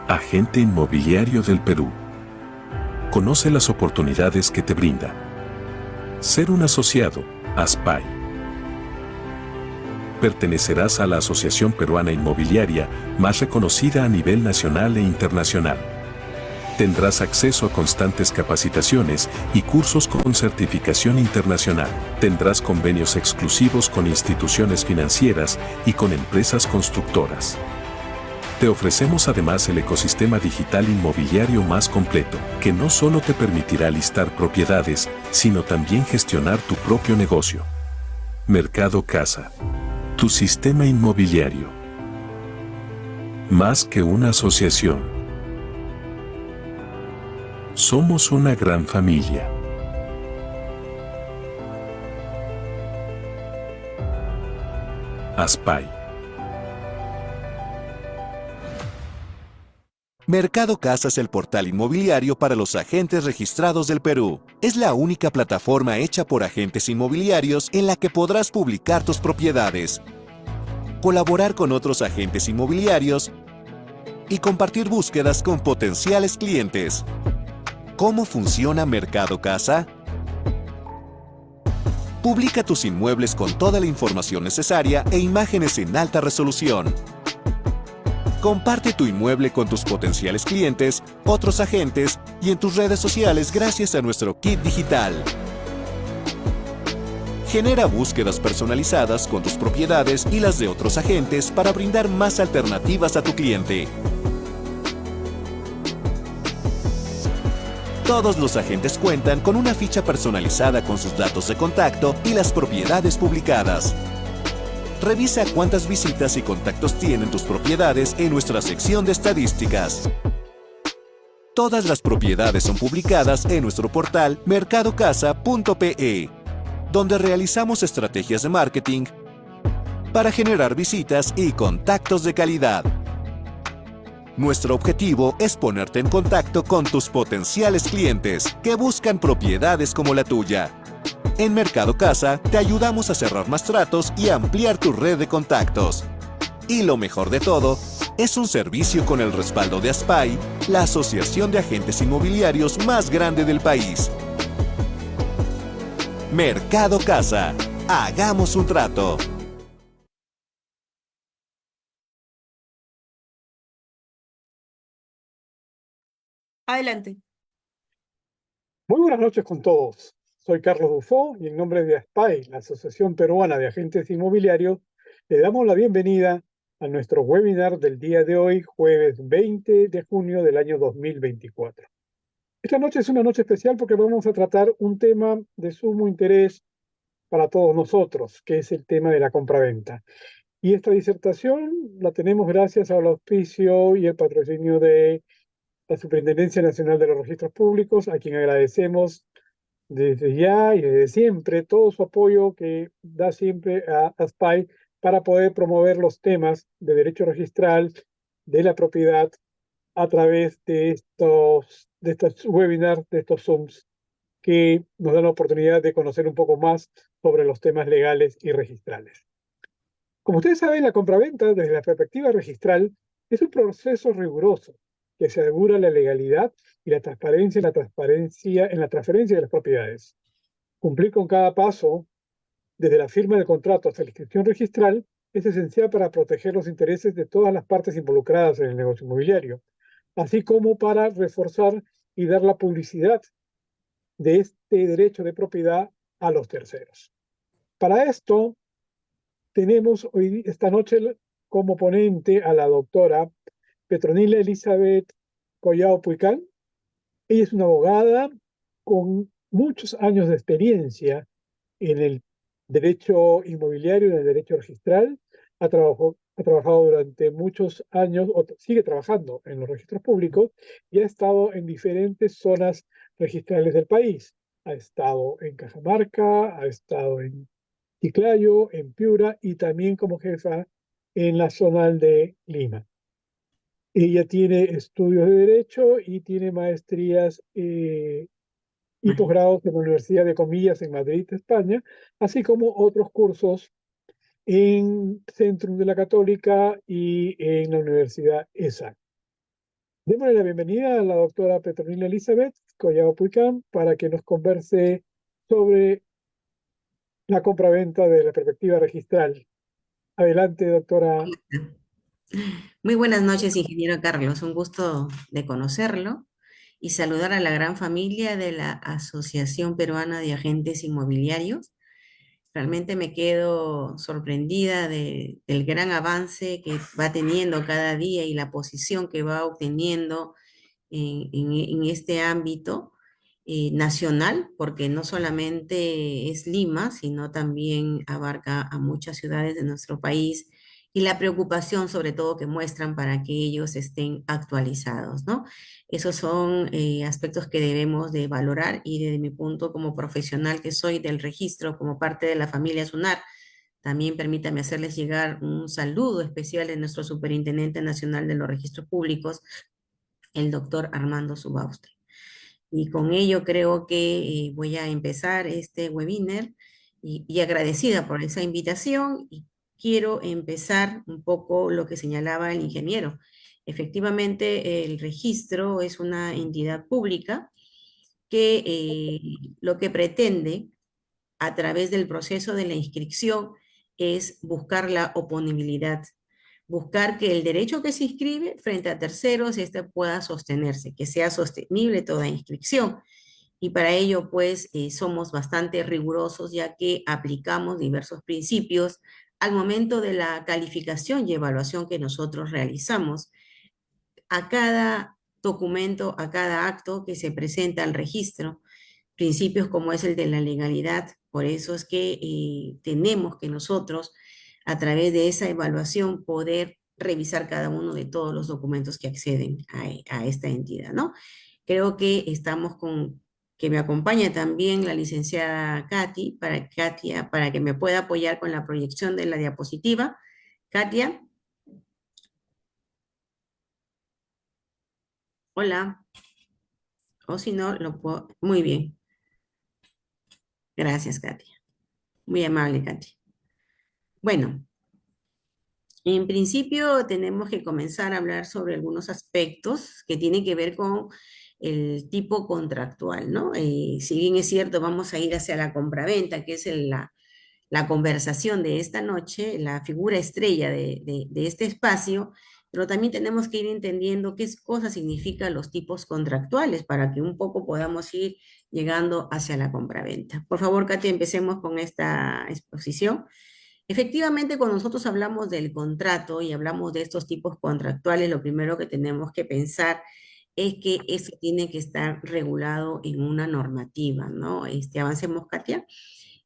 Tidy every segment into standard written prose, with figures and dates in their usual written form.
Agente Inmobiliario del Perú. Conoce las oportunidades que te brinda ser un asociado, ASPAI. Pertenecerás a la Asociación Peruana Inmobiliaria, más reconocida a nivel nacional e internacional. Tendrás acceso a constantes capacitaciones y cursos con certificación internacional. Tendrás convenios exclusivos con instituciones financieras y con empresas constructoras. Te ofrecemos además el ecosistema digital inmobiliario más completo, que no solo te permitirá listar propiedades, sino también gestionar tu propio negocio. Mercado Casa. Tu sistema inmobiliario. Más que una asociación. Somos una gran familia. ASPAI. Mercado Casa es el portal inmobiliario para los agentes registrados del Perú. Es la única plataforma hecha por agentes inmobiliarios en la que podrás publicar tus propiedades, colaborar con otros agentes inmobiliarios y compartir búsquedas con potenciales clientes. ¿Cómo funciona Mercado Casa? Publica tus inmuebles con toda la información necesaria e imágenes en alta resolución. Comparte tu inmueble con tus potenciales clientes, otros agentes y en tus redes sociales gracias a nuestro kit digital. Genera búsquedas personalizadas con tus propiedades y las de otros agentes para brindar más alternativas a tu cliente. Todos los agentes cuentan con una ficha personalizada con sus datos de contacto y las propiedades publicadas. Revisa cuántas visitas y contactos tienen tus propiedades en nuestra sección de estadísticas. Todas las propiedades son publicadas en nuestro portal mercadocasa.pe, donde realizamos estrategias de marketing para generar visitas y contactos de calidad. Nuestro objetivo es ponerte en contacto con tus potenciales clientes que buscan propiedades como la tuya. En Mercado Casa te ayudamos a cerrar más tratos y a ampliar tu red de contactos. Y lo mejor de todo, es un servicio con el respaldo de ASPAI, la asociación de agentes inmobiliarios más grande del país. Mercado Casa. Hagamos un trato. Adelante. Muy buenas noches con todos. Soy Carlos Dufó y en nombre de ASPAI, la Asociación Peruana de Agentes Inmobiliarios, le damos la bienvenida a nuestro webinar del día de hoy, jueves 20 de junio del año 2024. Esta noche es una noche especial porque vamos a tratar un tema de sumo interés para todos nosotros, que es el tema de la compraventa. Y esta disertación la tenemos gracias al auspicio y el patrocinio de la Superintendencia Nacional de los Registros Públicos, a quien agradecemos desde ya y desde siempre todo su apoyo que da siempre a ASPAI para poder promover los temas de derecho registral, de la propiedad, a través de estos webinars, de estos Zooms, que nos dan la oportunidad de conocer un poco más sobre los temas legales y registrales. Como ustedes saben, la compraventa, desde la perspectiva registral, es un proceso riguroso que se asegura la legalidad y la transparencia en la transferencia de las propiedades. Cumplir con cada paso, desde la firma del contrato hasta la inscripción registral, es esencial para proteger los intereses de todas las partes involucradas en el negocio inmobiliario, así como para reforzar y dar la publicidad de este derecho de propiedad a los terceros. Para esto, tenemos esta noche como ponente a la doctora Petronila Elizabeth Collao Puicán. Ella es una abogada con muchos años de experiencia en el derecho inmobiliario, en el derecho registral. Ha trabajado durante muchos años, o sigue trabajando en los registros públicos, y ha estado en diferentes zonas registrales del país. Ha estado en Cajamarca, ha estado en Chiclayo, en Piura y también como jefa en la zona de Lima. Ella tiene estudios de Derecho y tiene maestrías y posgrados en la Universidad de Comillas en Madrid, España, así como otros cursos en Centrum de la Católica y en la Universidad ESA. Démosle la bienvenida a la doctora Petronila Elizabeth Collado Puicán para que nos converse sobre la compraventa de la perspectiva registral. Adelante, doctora. Muy buenas noches, ingeniero Carlos. Un gusto de conocerlo y saludar a la gran familia de la Asociación Peruana de Agentes Inmobiliarios. Realmente me quedo sorprendida del gran avance que va teniendo cada día y la posición que va obteniendo en este ámbito nacional, porque no solamente es Lima, sino también abarca a muchas ciudades de nuestro país y la preocupación sobre todo que muestran para que ellos estén actualizados, ¿no? Esos son aspectos que debemos de valorar y desde mi punto como profesional que soy del registro, como parte de la familia SUNAR, también permítame hacerles llegar un saludo especial de nuestro Superintendente Nacional de los Registros Públicos, el doctor Armando Subauste. Y con ello creo que voy a empezar este webinar y agradecida por esa invitación y quiero empezar un poco lo que señalaba el ingeniero. Efectivamente, el registro es una entidad pública que lo que pretende a través del proceso de la inscripción es buscar la oponibilidad, buscar que el derecho que se inscribe frente a terceros este pueda sostenerse, que sea sostenible toda inscripción. Y para ello, pues, somos bastante rigurosos ya que aplicamos diversos principios al momento de la calificación y evaluación que nosotros realizamos. A cada documento, a cada acto que se presenta al registro, principios como es el de la legalidad. Por eso es que tenemos que nosotros, a través de esa evaluación, poder revisar cada uno de todos los documentos que acceden a esta entidad, ¿no? Creo que estamos con, que me acompaña también la licenciada Katia, para que me pueda apoyar con la proyección de la diapositiva. Katia. Hola. O si no, lo puedo. Muy bien. Gracias, Katia. Muy amable, Katia. Bueno, en principio tenemos que comenzar a hablar sobre algunos aspectos que tienen que ver con el tipo contractual, ¿no? Si bien es cierto, vamos a ir hacia la compraventa, que es la conversación de esta noche, la figura estrella de este espacio, pero también tenemos que ir entendiendo qué cosas significan los tipos contractuales para que un poco podamos ir llegando hacia la compraventa. Por favor, Katia, empecemos con esta exposición. Efectivamente, cuando nosotros hablamos del contrato y hablamos de estos tipos contractuales, lo primero que tenemos que pensar es que eso tiene que estar regulado en una normativa, ¿no? Avancemos, Katia.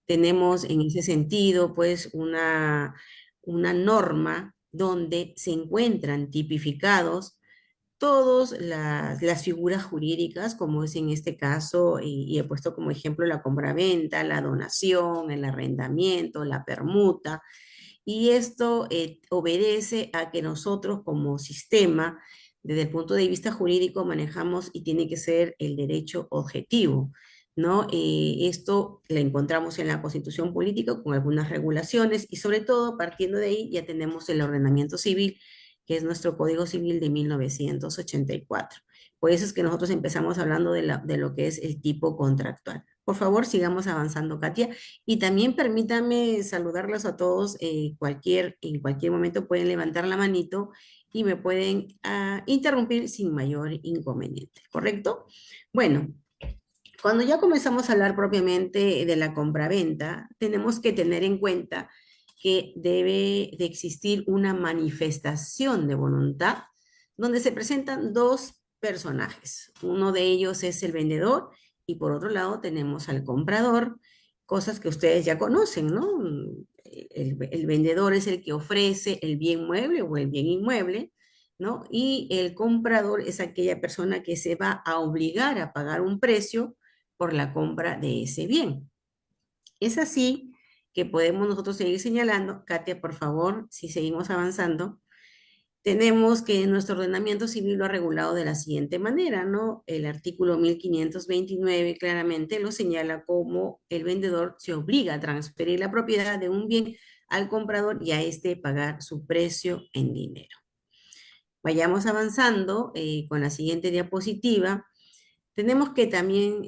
Tenemos en ese sentido, pues, una norma donde se encuentran tipificados todas las figuras jurídicas, como es en este caso, y he puesto como ejemplo la compraventa, la donación, el arrendamiento, la permuta, y esto obedece a que nosotros como sistema, desde el punto de vista jurídico, manejamos y tiene que ser el derecho objetivo, ¿no? Esto lo encontramos en la Constitución Política con algunas regulaciones y sobre todo, partiendo de ahí, ya tenemos el ordenamiento civil, que es nuestro Código Civil de 1984. Por eso es que nosotros empezamos hablando de lo que es el tipo contractual. Por favor, sigamos avanzando, Katia. Y también permítame saludarlos a todos. En cualquier momento pueden levantar la manito y me pueden interrumpir sin mayor inconveniente, ¿correcto? Bueno, cuando ya comenzamos a hablar propiamente de la compraventa, tenemos que tener en cuenta que debe de existir una manifestación de voluntad donde se presentan dos personajes. Uno de ellos es el vendedor y por otro lado tenemos al comprador, cosas que ustedes ya conocen, ¿no? El vendedor es el que ofrece el bien mueble o el bien inmueble, ¿no? Y el comprador es aquella persona que se va a obligar a pagar un precio por la compra de ese bien. Es así que podemos nosotros seguir señalando. Katia, por favor, si seguimos avanzando, tenemos que nuestro ordenamiento civil lo ha regulado de la siguiente manera, ¿no? El artículo 1529 claramente lo señala como el vendedor se obliga a transferir la propiedad de un bien al comprador y a este pagar su precio en dinero. vayamos avanzando con la siguiente diapositiva, tenemos que también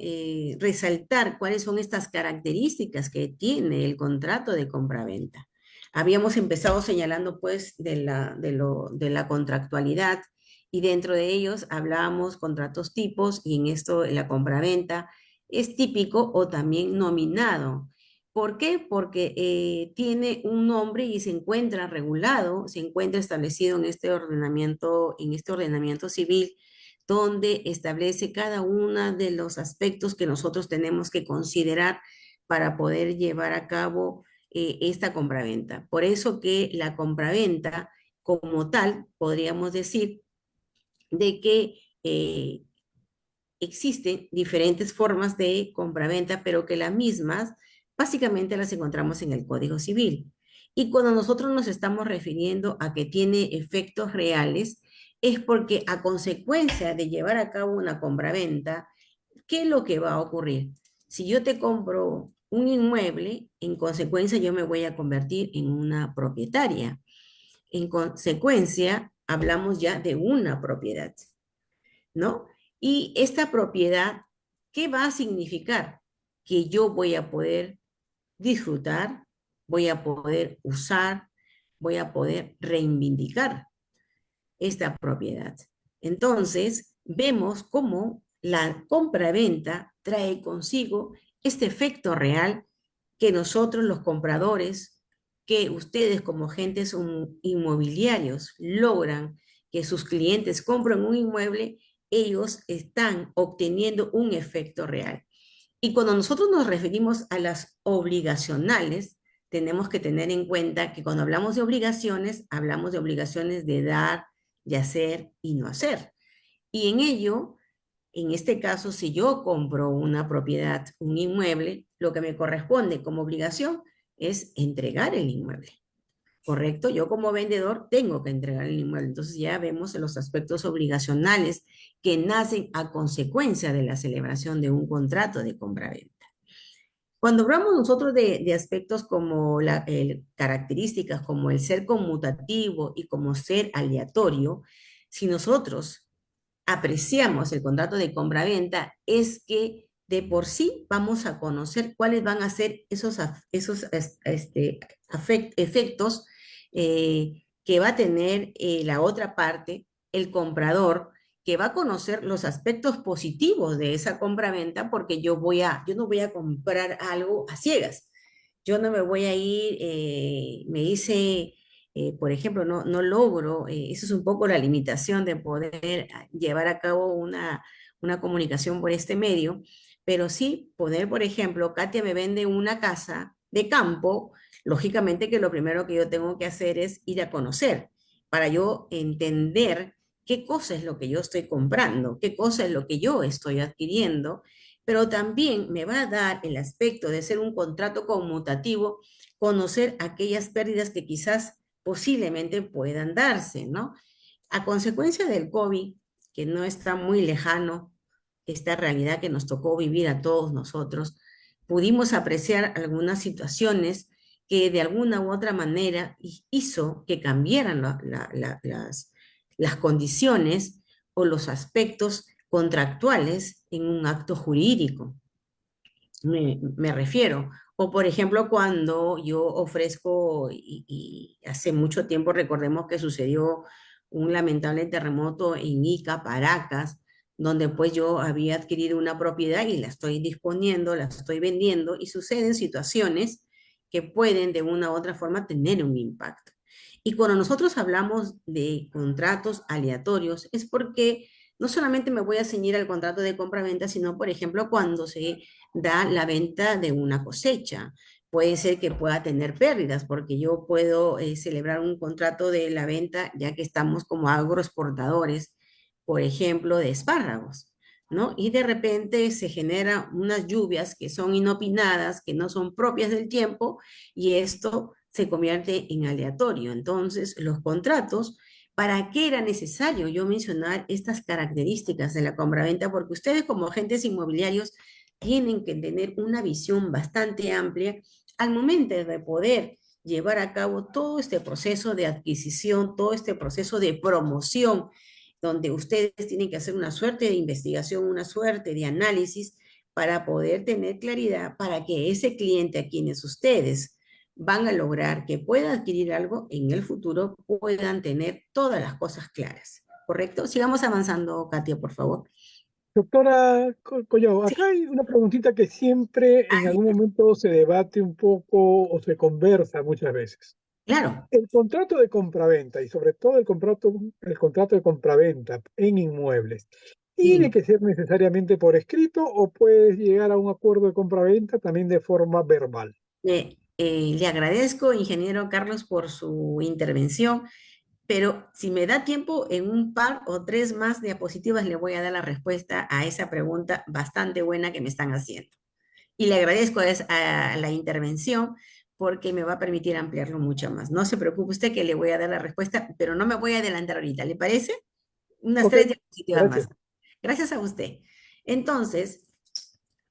resaltar cuáles son estas características que tiene el contrato de compraventa. Habíamos empezado señalando pues de la contractualidad y dentro de ellos hablábamos contratos tipos y en esto la compraventa es típico o también nominado. ¿Por qué? Porque tiene un nombre y se encuentra regulado, se encuentra establecido en este ordenamiento civil donde establece cada uno de los aspectos que nosotros tenemos que considerar para poder llevar a cabo esta compraventa. Por eso que la compraventa como tal, podríamos decir de que existen diferentes formas de compraventa, pero que las mismas básicamente las encontramos en el Código Civil. Y cuando nosotros nos estamos refiriendo a que tiene efectos reales, es porque a consecuencia de llevar a cabo una compraventa, ¿qué es lo que va a ocurrir? Si yo te compro un inmueble, en consecuencia yo me voy a convertir en una propietaria. En consecuencia, hablamos ya de una propiedad, ¿no? Y esta propiedad, ¿qué va a significar? Que yo voy a poder disfrutar, voy a poder usar, voy a poder reivindicar esta propiedad. Entonces, vemos cómo la compra-venta trae consigo este efecto real que nosotros los compradores, que ustedes como agentes inmobiliarios logran que sus clientes compren un inmueble, ellos están obteniendo un efecto real. Y cuando nosotros nos referimos a las obligacionales, tenemos que tener en cuenta que cuando hablamos hablamos de obligaciones de dar, de hacer y no hacer. Y en ello, en este caso, si yo compro una propiedad, un inmueble, lo que me corresponde como obligación es entregar el inmueble. ¿Correcto? Yo como vendedor tengo que entregar el inmueble. Entonces ya vemos los aspectos obligacionales que nacen a consecuencia de la celebración de un contrato de compra-venta. Cuando hablamos nosotros de aspectos como características como el ser conmutativo y como ser aleatorio, si nosotros apreciamos el contrato de compra-venta, es que de por sí vamos a conocer cuáles van a ser esos efectos que va a tener la otra parte, el comprador, que va a conocer los aspectos positivos de esa compra-venta, porque yo no voy a comprar algo a ciegas. Yo no me voy a ir, me dice, por ejemplo, no logro, eso es un poco la limitación de poder llevar a cabo una comunicación por este medio, pero sí poder, por ejemplo, Katia me vende una casa de campo, lógicamente que lo primero que yo tengo que hacer es ir a conocer para yo entender qué cosa es lo que yo estoy comprando, qué cosa es lo que yo estoy adquiriendo, pero también me va a dar el aspecto de ser un contrato conmutativo, conocer aquellas pérdidas que quizás posiblemente puedan darse, ¿no? A consecuencia del COVID, que no está muy lejano, esta realidad que nos tocó vivir a todos nosotros, pudimos apreciar algunas situaciones que de alguna u otra manera hizo que cambiaran las condiciones o los aspectos contractuales en un acto jurídico. Me refiero. O por ejemplo, cuando yo ofrezco, y hace mucho tiempo recordemos que sucedió un lamentable terremoto en Ica, Paracas, donde pues yo había adquirido una propiedad y la estoy disponiendo, la estoy vendiendo, y suceden situaciones que pueden de una u otra forma tener un impacto. Y cuando nosotros hablamos de contratos aleatorios, es porque no solamente me voy a ceñir al contrato de compra-venta, sino, por ejemplo, cuando se da la venta de una cosecha. Puede ser que pueda tener pérdidas, porque yo puedo celebrar un contrato de la venta, ya que estamos como agroexportadores, por ejemplo, de espárragos, ¿no? Y de repente se generan unas lluvias que son inopinadas, que no son propias del tiempo, y esto se convierte en aleatorio. Entonces, los contratos, ¿para qué era necesario yo mencionar estas características de la compraventa? Porque ustedes como agentes inmobiliarios tienen que tener una visión bastante amplia al momento de poder llevar a cabo todo este proceso de adquisición, todo este proceso de promoción, donde ustedes tienen que hacer una suerte de investigación, una suerte de análisis para poder tener claridad para que ese cliente a quienes ustedes van a lograr que pueda adquirir algo en el futuro puedan tener todas las cosas claras. ¿Correcto? Sigamos avanzando, Katia, por favor. Doctora Collado, Sí, acá hay una preguntita que siempre en algún momento se debate un poco o se conversa muchas veces. claro. El contrato de compraventa y sobre todo el contrato de compraventa en inmuebles, ¿tiene Sí. que ser necesariamente por escrito o puedes llegar a un acuerdo de compraventa también de forma verbal? Le agradezco, ingeniero Carlos, por su intervención, pero si me da tiempo, en un par o tres más diapositivas le voy a dar la respuesta a esa pregunta bastante buena que me están haciendo. Y le agradezco a la intervención porque me va a permitir ampliarlo mucho más. No se preocupe usted que le voy a dar la respuesta, pero no me voy a adelantar ahorita. ¿Le parece? Unas Ok, tres diapositivas gracias. más. Gracias a usted. Entonces,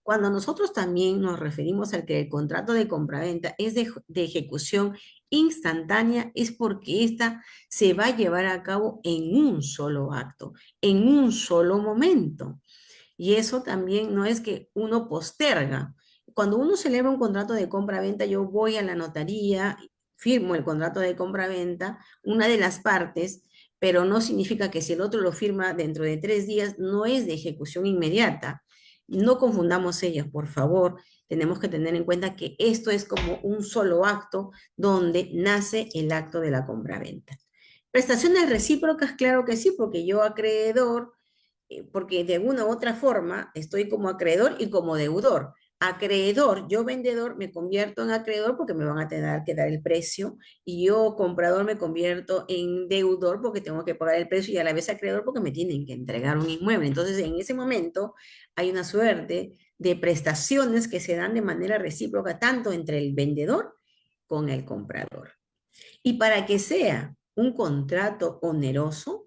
cuando nosotros también nos referimos al que el contrato de compraventa es de ejecución instantánea, es porque ésta se va a llevar a cabo en un solo acto, en un solo momento. Y eso también no es que uno posterga. Cuando uno celebra un contrato de compra-venta, yo voy a la notaría, firmo el contrato de compra-venta, una de las partes, pero no significa que si el otro lo firma dentro de 3 días, no es de ejecución inmediata. No confundamos ellas, por favor. Tenemos que tener en cuenta que esto es como un solo acto donde nace el acto de la compra-venta. Prestaciones recíprocas, claro que sí, porque yo acreedor porque de una u otra forma estoy como acreedor y como deudor. Acreedor, yo vendedor me convierto en acreedor porque me van a tener que dar el precio y yo comprador me convierto en deudor porque tengo que pagar el precio y a la vez acreedor porque me tienen que entregar un inmueble. Entonces, en ese momento hay una suerte de prestaciones que se dan de manera recíproca tanto entre el vendedor con el comprador. Y para que sea un contrato oneroso,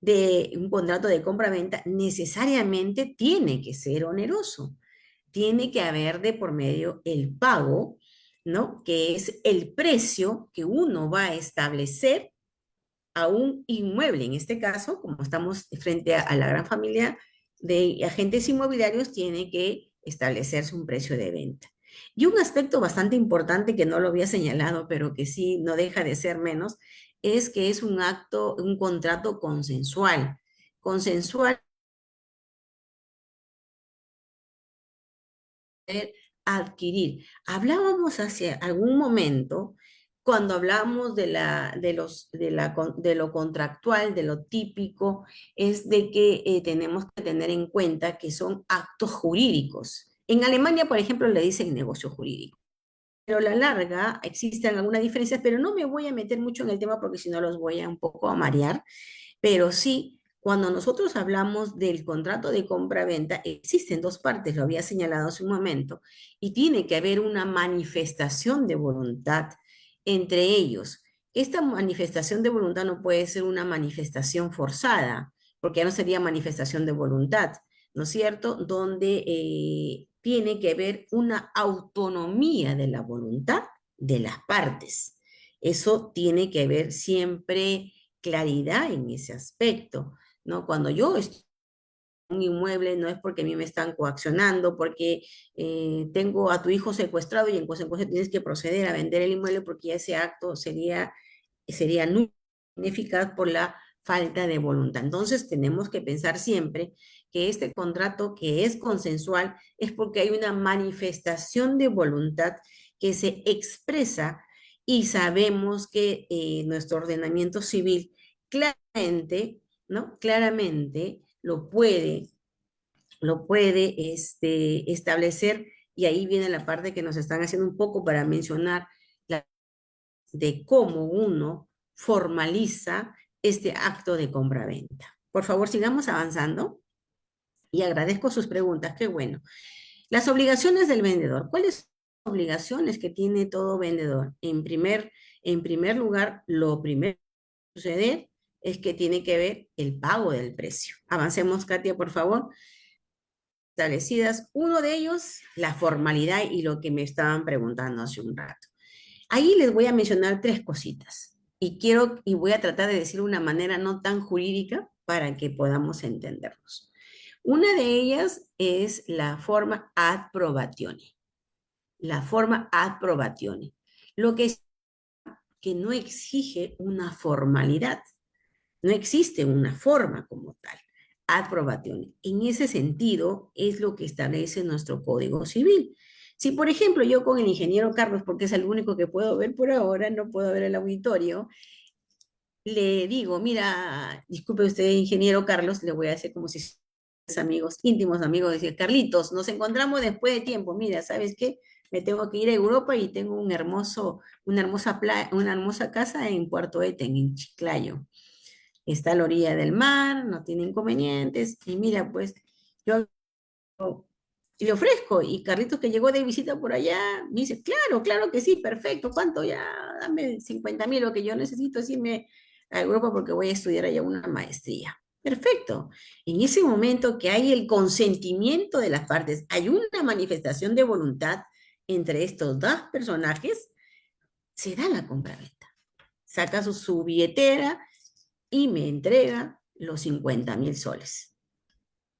de un contrato de compra-venta, necesariamente tiene que ser oneroso. Tiene que haber de por medio el pago, ¿no? Que es el precio que uno va a establecer a un inmueble. En este caso, como estamos frente a la gran familia de agentes inmobiliarios, tiene que establecerse un precio de venta. Y un aspecto bastante importante que no lo había señalado, pero que sí no deja de ser menos, es que es un acto, un contrato consensual. Consensual adquirir. Hablábamos hace algún momento, cuando hablábamos de lo contractual, de lo típico, es de que tenemos que tener en cuenta que son actos jurídicos. En Alemania, por ejemplo, le dicen negocio jurídico. Pero a la larga existen algunas diferencias, pero no me voy a meter mucho en el tema porque si no los voy a un poco a marear. Pero sí, cuando nosotros hablamos del contrato de compra-venta, existen dos partes, lo había señalado hace un momento, y tiene que haber una manifestación de voluntad entre ellos. Esta manifestación de voluntad no puede ser una manifestación forzada, porque ya no sería manifestación de voluntad, ¿no es cierto? Donde tiene que haber una autonomía de la voluntad de las partes. Eso tiene que haber siempre claridad en ese aspecto, ¿no? Cuando yo estoy en un inmueble no es porque a mí me están coaccionando, porque tengo a tu hijo secuestrado y en consecuencia tienes que proceder a vender el inmueble porque ese acto sería nulo, ineficaz por la falta de voluntad. Entonces tenemos que pensar siempre que este contrato que es consensual es porque hay una manifestación de voluntad que se expresa y sabemos que nuestro ordenamiento civil claramente, ¿no? Claramente lo puede establecer y ahí viene la parte que nos están haciendo un poco para mencionar de cómo uno formaliza este acto de compra-venta. Por favor, sigamos avanzando y agradezco sus preguntas. Qué bueno. Las obligaciones del vendedor. ¿Cuáles son las obligaciones que tiene todo vendedor? En primer lugar, lo primero que sucede es que tiene que ver el pago del precio. Avancemos, Katia, por favor. Establecidas. Uno de ellos, la formalidad y lo que me estaban preguntando hace un rato. Ahí les voy a mencionar tres cositas y voy a tratar de decirlo de una manera no tan jurídica para que podamos entendernos. Una de ellas es la forma ad probatione. La forma ad probatione. Lo que es que no exige una formalidad. No existe una forma como tal. Ad probatione. En ese sentido es lo que establece nuestro Código Civil. Si, por ejemplo, yo con el ingeniero Carlos, porque es el único que puedo ver por ahora, no puedo ver el auditorio, le digo, mira, disculpe usted, ingeniero Carlos, le voy a decir como si amigos, íntimos amigos, decir, Carlitos, nos encontramos después de tiempo, mira, ¿sabes qué? Me tengo que ir a Europa y tengo una hermosa casa en Puerto Eten, en Chiclayo. Está a la orilla del mar, no tiene inconvenientes, y mira, pues, yo le ofrezco, y Carlitos que llegó de visita por allá, me dice, claro, claro que sí, perfecto, ¿cuánto? Ya, dame 50.000, lo que yo necesito es irme a Europa porque voy a estudiar allá una maestría. Perfecto. En ese momento que hay el consentimiento de las partes, hay una manifestación de voluntad entre estos dos personajes, se da la compraventa. Saca su billetera y me entrega los 50.000 soles.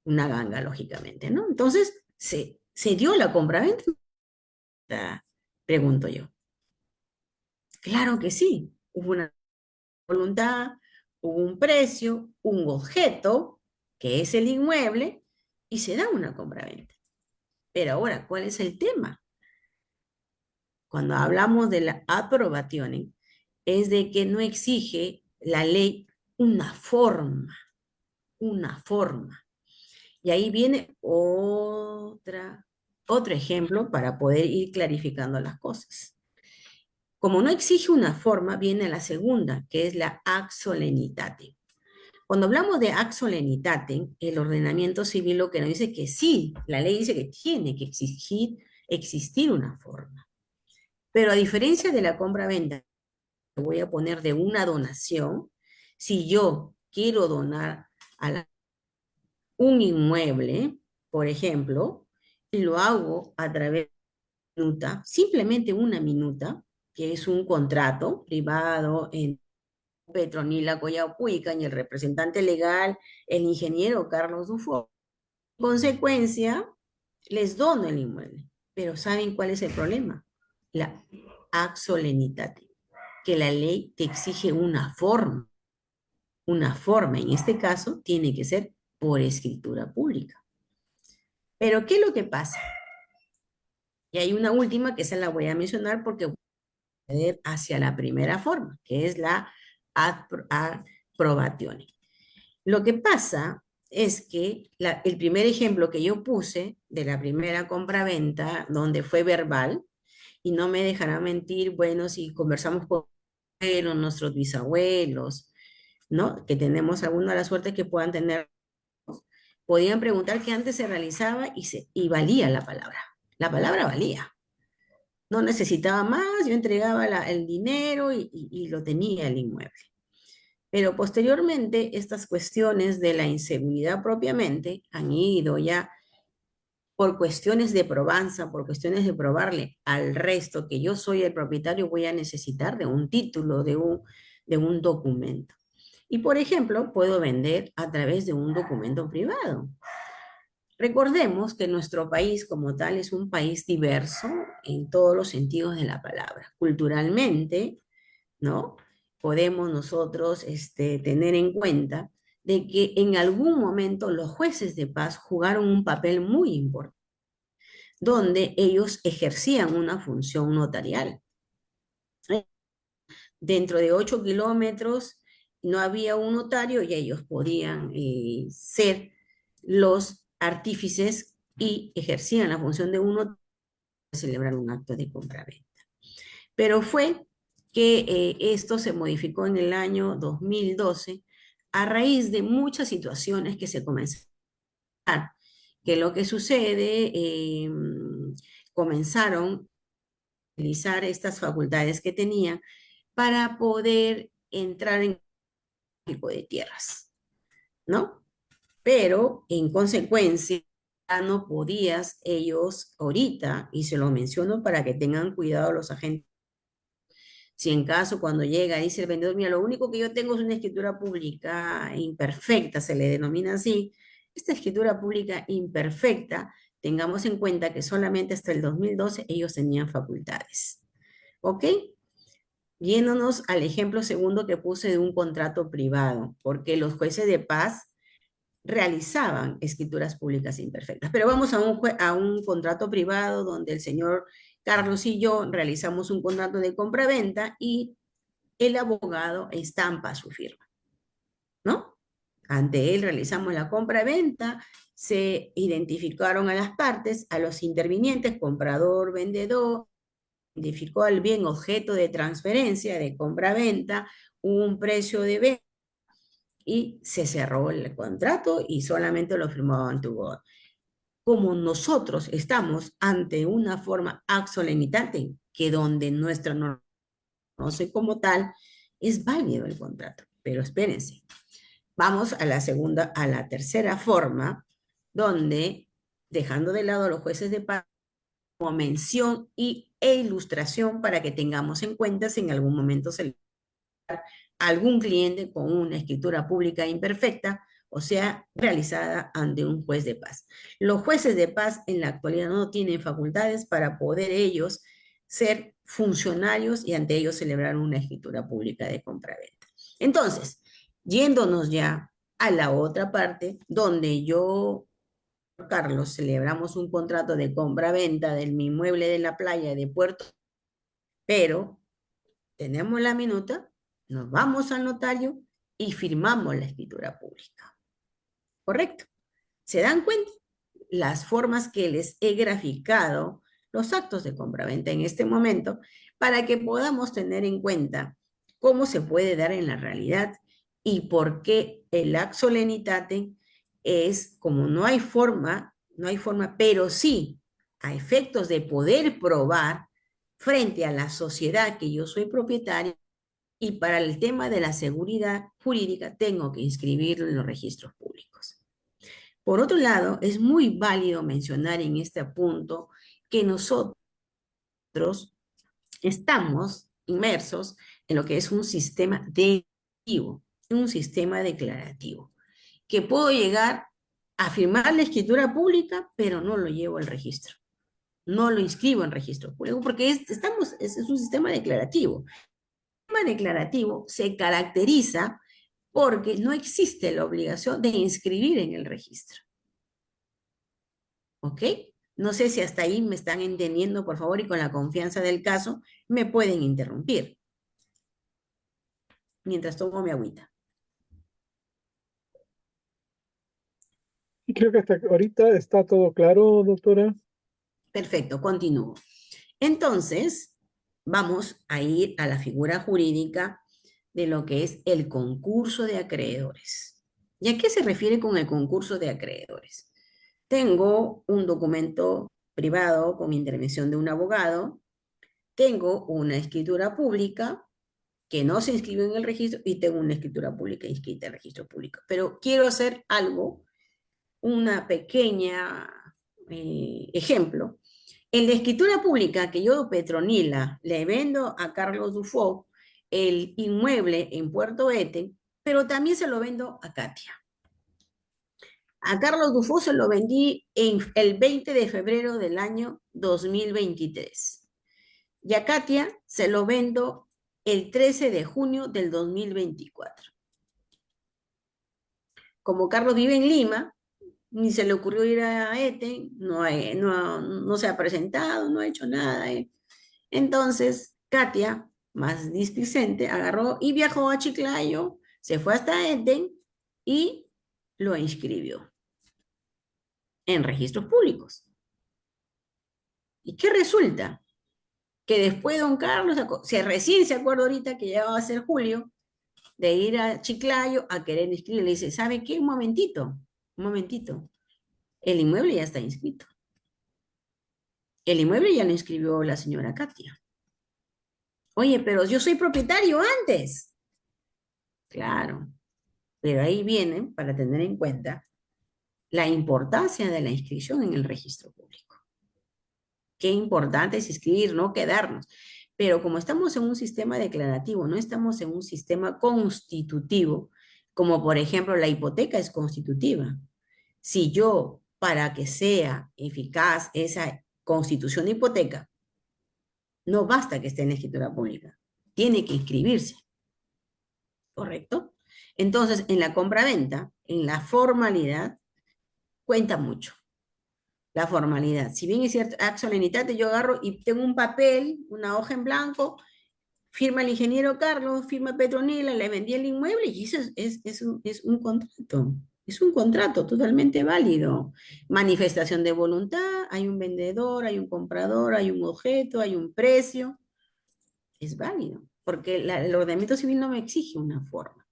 Una ganga, lógicamente, ¿no? Entonces, ¿se dio la compraventa? Pregunto yo. Claro que sí. Hubo una voluntad, hubo un precio, un objeto, que es el inmueble, y se da una compraventa. Pero ahora, ¿cuál es el tema? Cuando hablamos de la aprobación, es de que no exige la ley una forma, una forma. Y ahí viene otro ejemplo para poder ir clarificando las cosas. Como no exige una forma, viene la segunda, que es la ac solenitate. Cuando hablamos de ac solenitate, el ordenamiento civil lo que nos dice que sí, la ley dice que tiene que existir una forma. Pero a diferencia de la compra-venta, voy a poner de una donación, si yo quiero donar un inmueble, por ejemplo, lo hago a través de una minuta, simplemente una minuta, que es un contrato privado en Petronila Collao Puica y el representante legal, el ingeniero Carlos Dufo. En consecuencia, les dono el inmueble. Pero ¿saben cuál es el problema? La ac solenitate, que la ley te exige una forma. Una forma, en este caso, tiene que ser por escritura pública. Pero ¿qué es lo que pasa? Y hay una última que esa la voy a mencionar porque voy a ir hacia la primera forma, que es la approbazione. Lo que pasa es que el primer ejemplo que yo puse de la primera compra-venta, donde fue verbal, y no me dejará mentir, bueno, si conversamos con nuestros bisabuelos, ¿no? Que tenemos alguna de la suerte que puedan tener, podían preguntar que antes se realizaba y valía la palabra. La palabra valía. No necesitaba más, yo entregaba el dinero y lo tenía el inmueble. Pero posteriormente, estas cuestiones de la inseguridad propiamente han ido ya por cuestiones de probanza, por cuestiones de probarle al resto que yo soy el propietario, voy a necesitar de un título, de un documento. Y, por ejemplo, puedo vender a través de un documento privado. Recordemos que nuestro país como tal es un país diverso en todos los sentidos de la palabra. Culturalmente, ¿no? Podemos nosotros tener en cuenta de que en algún momento los jueces de paz jugaron un papel muy importante, donde ellos ejercían una función notarial. Dentro de 8 kilómetros no había un notario y ellos podían ser los artífices y ejercían la función de un notario para celebrar un acto de compraventa. Pero fue que esto se modificó en el año 2012 a raíz de muchas situaciones que se comenzaron a dar, que lo que sucede, comenzaron a utilizar estas facultades que tenían para poder entrar en el tipo de tierras, ¿no? Pero en consecuencia ya no podías ellos ahorita, y se lo menciono para que tengan cuidado los agentes, Si en caso cuando llega dice el vendedor, mira, lo único que yo tengo es una escritura pública imperfecta, se le denomina así, esta escritura pública imperfecta, tengamos en cuenta que solamente hasta el 2012 ellos tenían facultades. ¿Ok? Yéndonos al ejemplo segundo que puse de un contrato privado, porque los jueces de paz realizaban escrituras públicas imperfectas. Pero vamos a un contrato privado donde el señor Carlos y yo realizamos un contrato de compra-venta y el abogado estampa su firma, ¿no? Ante él realizamos la compra-venta, se identificaron a las partes, a los intervinientes, comprador, vendedor, identificó al bien objeto de transferencia, de compra-venta, un precio de venta, y se cerró el contrato y solamente lo firmó ante God. Como nosotros estamos ante una forma axolemitate, que donde nuestra norma no sé como tal, es válido el contrato. Pero espérense, vamos a la tercera forma, donde, dejando de lado a los jueces de paz, como mención e ilustración para que tengamos en cuenta si en algún momento se le da a algún cliente con una escritura pública imperfecta, o sea, realizada ante un juez de paz. Los jueces de paz en la actualidad no tienen facultades para poder ellos ser funcionarios y ante ellos celebrar una escritura pública de compraventa. Entonces, yéndonos ya a la otra parte, donde yo, Carlos, celebramos un contrato de compra-venta del mi inmueble de la playa de Puerto, pero tenemos la minuta, nos vamos al notario y firmamos la escritura pública. ¿Correcto? ¿Se dan cuenta? Las formas que les he graficado, los actos de compraventa en este momento, para que podamos tener en cuenta cómo se puede dar en la realidad y por qué el acto lenitate es como no hay forma, pero sí a efectos de poder probar frente a la sociedad que yo soy propietario, y para el tema de la seguridad jurídica tengo que inscribirlo en los registros públicos. Por otro lado, es muy válido mencionar en este punto que nosotros estamos inmersos en lo que es un sistema declarativo, que puedo llegar a firmar la escritura pública, pero no lo llevo al registro. No lo inscribo en registro público porque es un sistema declarativo. El sistema declarativo se caracteriza porque no existe la obligación de inscribir en el registro. ¿Ok? No sé si hasta ahí me están entendiendo, por favor, y con la confianza del caso, me pueden interrumpir. Mientras tomo mi agüita. Y creo que hasta ahorita está todo claro, doctora. Perfecto, continúo. Entonces, vamos a ir a la figura jurídica de lo que es el concurso de acreedores. ¿Y a qué se refiere con el concurso de acreedores? Tengo un documento privado con intervención de un abogado, tengo una escritura pública que no se inscribió en el registro y tengo una escritura pública inscrita en el registro público. Pero quiero hacer algo, una pequeña ejemplo. En la escritura pública que yo, Petronila, le vendo a Carlos Dufo el inmueble en Puerto Eten, pero también se lo vendo a Katia. A Carlos Dufo se lo vendí el 20 de febrero del año 2023. Y a Katia se lo vendo el 13 de junio del 2024. Como Carlos vive en Lima, ni se le ocurrió ir a Eten, no se ha presentado, no ha hecho nada. Entonces, Katia, más displicente, agarró y viajó a Chiclayo, se fue hasta Eten y lo inscribió en registros públicos. ¿Y qué resulta? Que después don Carlos, recién se acuerda ahorita que ya va a ser julio, de ir a Chiclayo a querer inscribir. Le dice, ¿sabe qué? Un momentito. El inmueble ya está inscrito. El inmueble ya lo inscribió la señora Katia. Oye, pero yo soy propietario antes. Claro, pero ahí vienen para tener en cuenta la importancia de la inscripción en el registro público. Qué importante es inscribir, no quedarnos. Pero como estamos en un sistema declarativo, no estamos en un sistema constitutivo, como por ejemplo la hipoteca es constitutiva. Si yo, para que sea eficaz esa constitución de hipoteca, no basta que esté en la escritura pública, tiene que inscribirse, ¿correcto? Entonces, en la compraventa, en la formalidad, cuenta mucho la formalidad. Si bien es cierto, ad solemnitate, yo agarro y tengo un papel, una hoja en blanco, firma el ingeniero Carlos, firma Petronila, le vendí el inmueble y eso es un contrato. Es un contrato totalmente válido. Manifestación de voluntad, hay un vendedor, hay un comprador, hay un objeto, hay un precio. Es válido, porque el ordenamiento civil no me exige una forma.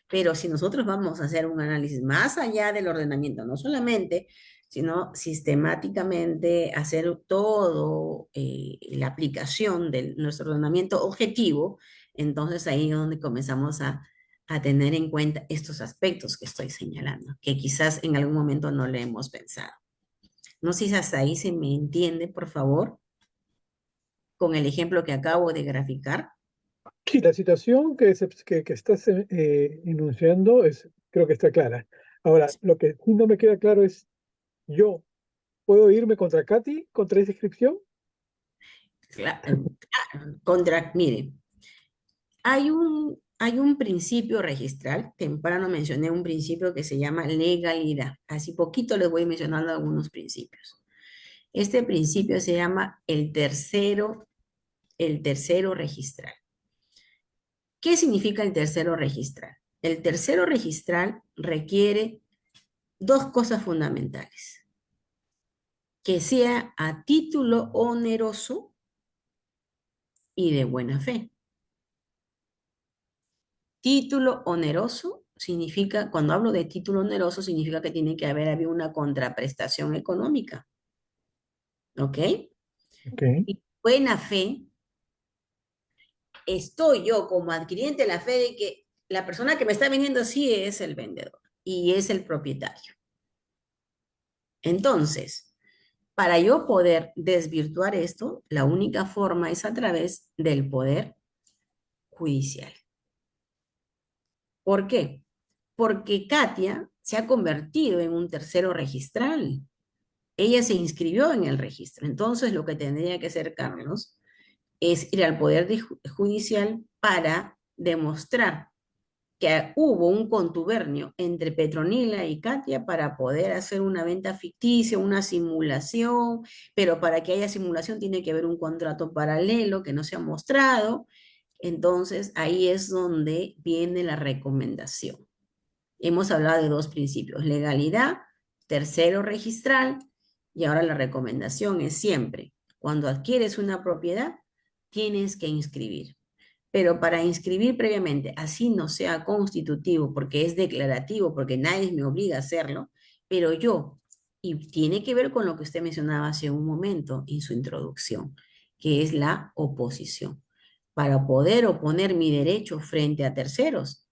Pero si nosotros vamos a hacer un análisis más allá del ordenamiento, no solamente, sino sistemáticamente hacer todo la aplicación de nuestro ordenamiento objetivo, entonces ahí es donde comenzamos a tener en cuenta estos aspectos que estoy señalando, que quizás en algún momento no le hemos pensado. No sé si hasta ahí se me entiende, por favor, con el ejemplo que acabo de graficar. Sí, la situación que estás enunciando creo que está clara. Ahora, lo que sí no me queda claro es, ¿yo puedo irme contra Katy, contra esa inscripción? Mire, hay un principio registral, temprano mencioné un principio que se llama legalidad. Así poquito les voy mencionando algunos principios. Este principio se llama el tercero registral. ¿Qué significa el tercero registral? El tercero registral requiere dos cosas fundamentales. Que sea a título oneroso y de buena fe. Título oneroso significa, cuando hablo de título oneroso, significa que tiene que habido una contraprestación económica. ¿Ok? Ok, Y buena fe, estoy yo como adquiriente la fe de que la persona que me está vendiendo sí es el vendedor y es el propietario. Entonces, para yo poder desvirtuar esto, la única forma es a través del poder judicial. ¿Por qué? Porque Katia se ha convertido en un tercero registral. Ella se inscribió en el registro. Entonces, lo que tendría que hacer Carlos es ir al Poder Judicial para demostrar que hubo un contubernio entre Petronila y Katia para poder hacer una venta ficticia, una simulación, pero para que haya simulación tiene que haber un contrato paralelo que no se ha mostrado. Entonces, ahí es donde viene la recomendación. Hemos hablado de dos principios, legalidad, tercero registral, y ahora la recomendación es siempre, cuando adquieres una propiedad, tienes que inscribir. Pero para inscribir previamente, así no sea constitutivo, porque es declarativo, porque nadie me obliga a hacerlo, pero yo, y tiene que ver con lo que usted mencionaba hace un momento en su introducción, que es la oposición. Para poder oponer mi derecho frente a terceros,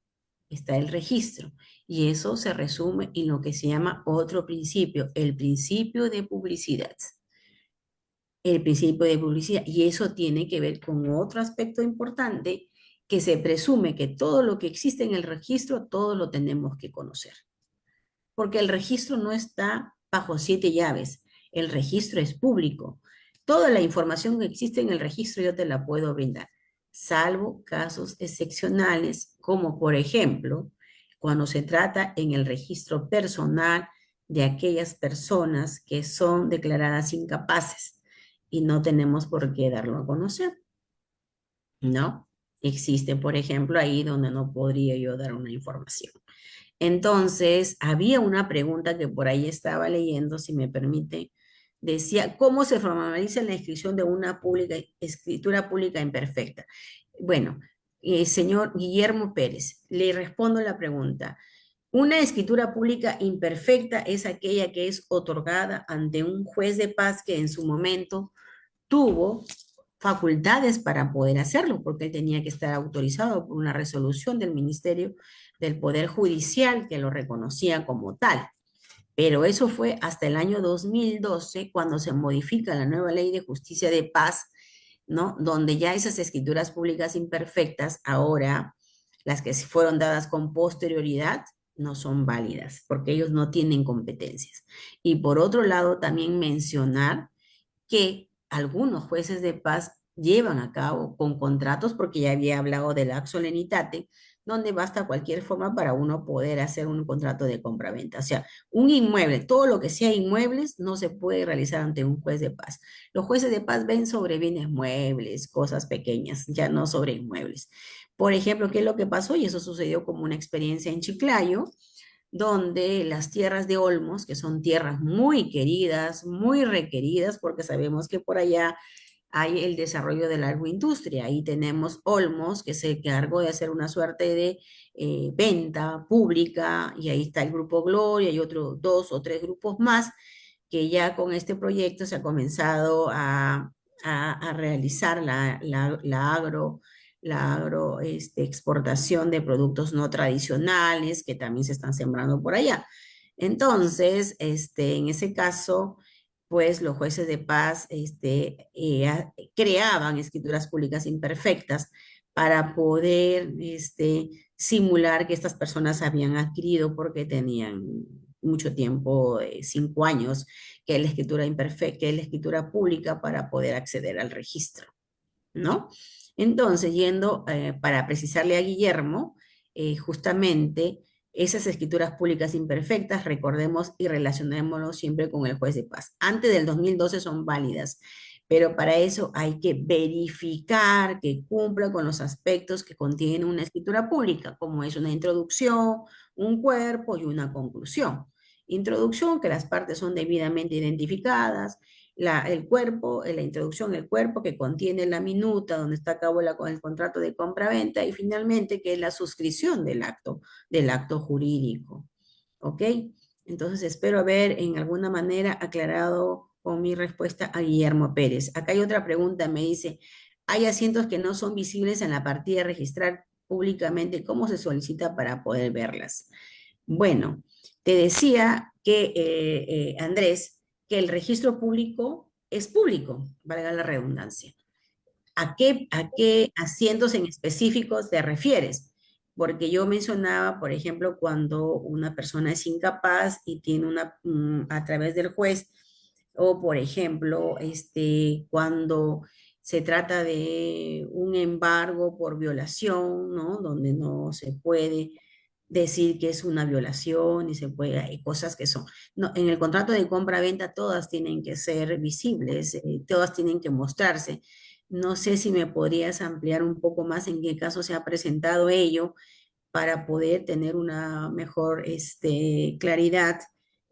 está el registro. Y eso se resume en lo que se llama otro principio, el principio de publicidad. El principio de publicidad. Y eso tiene que ver con otro aspecto importante, que se presume que todo lo que existe en el registro, todo lo tenemos que conocer. Porque el registro no está bajo 7 llaves. El registro es público. Toda la información que existe en el registro yo te la puedo brindar, salvo casos excepcionales, como por ejemplo, cuando se trata en el registro personal de aquellas personas que son declaradas incapaces y no tenemos por qué darlo a conocer, ¿no? Existe, por ejemplo, ahí donde no podría yo dar una información. Entonces, había una pregunta que por ahí estaba leyendo, si me permite, decía, ¿cómo se formaliza la inscripción de una escritura pública imperfecta? Bueno, señor Guillermo Pérez, le respondo la pregunta. Una escritura pública imperfecta es aquella que es otorgada ante un juez de paz que en su momento tuvo facultades para poder hacerlo, porque él tenía que estar autorizado por una resolución del Ministerio del Poder Judicial que lo reconocía como tal. Pero eso fue hasta el año 2012, cuando se modifica la nueva Ley de Justicia de Paz, ¿no? Donde ya esas escrituras públicas imperfectas, ahora, las que fueron dadas con posterioridad, no son válidas, porque ellos no tienen competencias. Y por otro lado, también mencionar que algunos jueces de paz llevan a cabo con contratos, porque ya había hablado del acto solenitate, donde basta cualquier forma para uno poder hacer un contrato de compraventa. O sea, un inmueble, todo lo que sea inmuebles, no se puede realizar ante un juez de paz. Los jueces de paz ven sobre bienes muebles, cosas pequeñas, ya no sobre inmuebles. Por ejemplo, ¿qué es lo que pasó? Y eso sucedió como una experiencia en Chiclayo, donde las tierras de Olmos, que son tierras muy queridas, muy requeridas, porque sabemos que por allá hay el desarrollo de la agroindustria. Ahí tenemos Olmos, que se encargó de hacer una suerte de venta pública, y ahí está el Grupo Gloria y otros 2 o 3 grupos más, que ya con este proyecto se ha comenzado a realizar la exportación de productos no tradicionales que también se están sembrando por allá. Entonces, en ese caso, pues los jueces de paz creaban escrituras públicas imperfectas para poder simular que estas personas habían adquirido, porque tenían mucho tiempo, 5 años, que es la escritura imperfecta, que es la escritura pública para poder acceder al registro, ¿no? Entonces, para precisarle a Guillermo, justamente esas escrituras públicas imperfectas, recordemos y relacionémoslo siempre con el juez de paz. Antes del 2012 son válidas, pero para eso hay que verificar que cumpla con los aspectos que contiene una escritura pública, como es una introducción, un cuerpo y una conclusión. Introducción, que las partes son debidamente identificadas; el cuerpo, la introducción, el cuerpo que contiene la minuta donde está a cabo el contrato de compra-venta; y finalmente que es la suscripción del acto jurídico. ¿Ok? Entonces espero haber en alguna manera aclarado con mi respuesta a Guillermo Pérez. Acá hay otra pregunta, me dice: hay asientos que no son visibles en la partida de registrar públicamente, ¿cómo se solicita para poder verlas? Bueno, te decía que, Andrés, que el registro público es público, valga la redundancia. ¿A qué asientos en específicos te refieres? Porque yo mencionaba, por ejemplo, cuando una persona es incapaz y tiene a través del juez, o por ejemplo, cuando se trata de un embargo por violación, ¿no? Donde no se puede decir que es una violación y hay cosas que son. No, en el contrato de compra-venta todas tienen que ser visibles, todas tienen que mostrarse. No sé si me podrías ampliar un poco más en qué caso se ha presentado ello, para poder tener una mejor claridad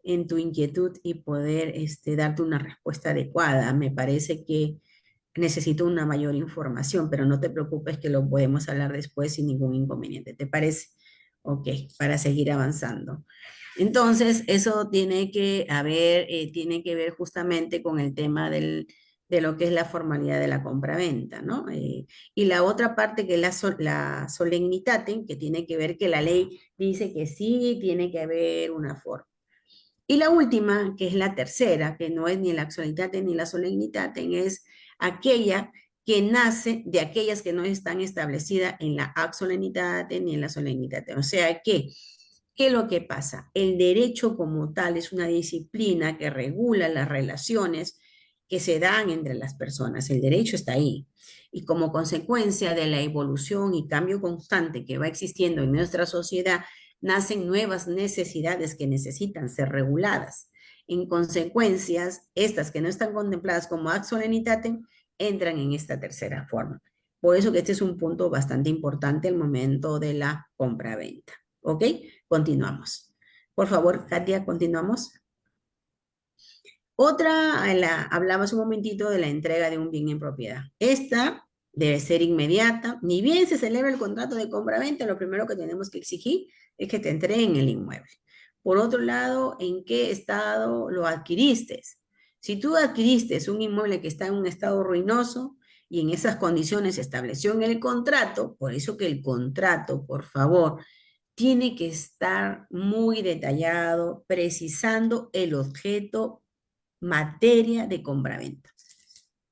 en tu inquietud y poder darte una respuesta adecuada. Me parece que necesito una mayor información, pero no te preocupes, que lo podemos hablar después sin ningún inconveniente. ¿Te parece? Ok, para seguir avanzando. Entonces, eso tiene que ver justamente con el tema de lo que es la formalidad de la compraventa, ¿no? Y la otra parte, que es la solemnitate, que tiene que ver que la ley dice que sí tiene que haber una forma. Y la última, que es la tercera, que no es ni la solemnitate ni la solemnitate, es aquella que nace de aquellas que no están establecidas en la ac solemnitate ni en la solemnitate. O sea que, ¿qué es lo que pasa? El derecho como tal es una disciplina que regula las relaciones que se dan entre las personas. El derecho está ahí. Y como consecuencia de la evolución y cambio constante que va existiendo en nuestra sociedad, nacen nuevas necesidades que necesitan ser reguladas. En consecuencias, estas que no están contempladas como ac solemnitatem entran en esta tercera forma. Por eso que este es un punto bastante importante al momento de la compra-venta. ¿Ok? Continuamos. Por favor, Katia, continuamos. Hablabas un momentito de la entrega de un bien en propiedad. Esta debe ser inmediata. Ni bien se celebra el contrato de compra-venta, lo primero que tenemos que exigir es que te entreguen el inmueble. Por otro lado, ¿en qué estado lo adquiriste? Si tú adquiriste un inmueble que está en un estado ruinoso y en esas condiciones se estableció en el contrato, por eso que el contrato, por favor, tiene que estar muy detallado, precisando el objeto, materia de compraventa.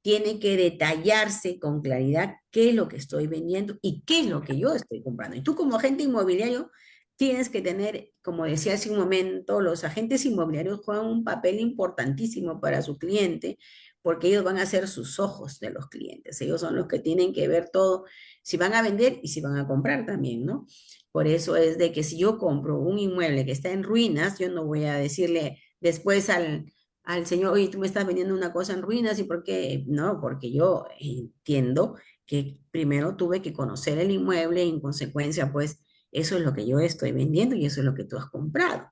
tiene que detallarse con claridad qué es lo que estoy vendiendo y qué es lo que yo estoy comprando. Y tú como agente inmobiliario tienes que tener, como decía hace un momento, los agentes inmobiliarios juegan un papel importantísimo para su cliente porque ellos van a ser sus ojos de los clientes. Ellos son los que tienen que ver todo, si van a vender y si van a comprar también, ¿no? Por eso es de que si yo compro un inmueble que está en ruinas, yo no voy a decirle después al señor, oye, tú me estás vendiendo una cosa en ruinas, ¿y por qué? No, porque yo entiendo que primero tuve que conocer el inmueble y en consecuencia, pues, eso es lo que yo estoy vendiendo y eso es lo que tú has comprado.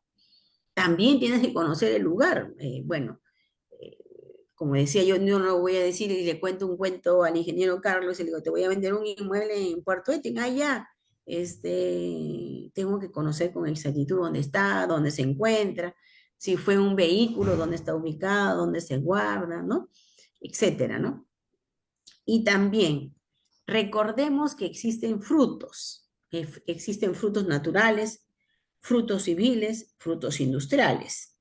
También tienes que conocer el lugar. Bueno, eh, como decía yo no lo voy a decir y le cuento un cuento al ingeniero Carlos y le digo, te voy a vender un inmueble en Puerto Etin, ah, ya, tengo que conocer con exactitud dónde está, dónde se encuentra, si fue un vehículo, dónde está ubicado, dónde se guarda, ¿no? Etcétera, ¿no? Y también recordemos que existen frutos naturales, frutos civiles, frutos industriales.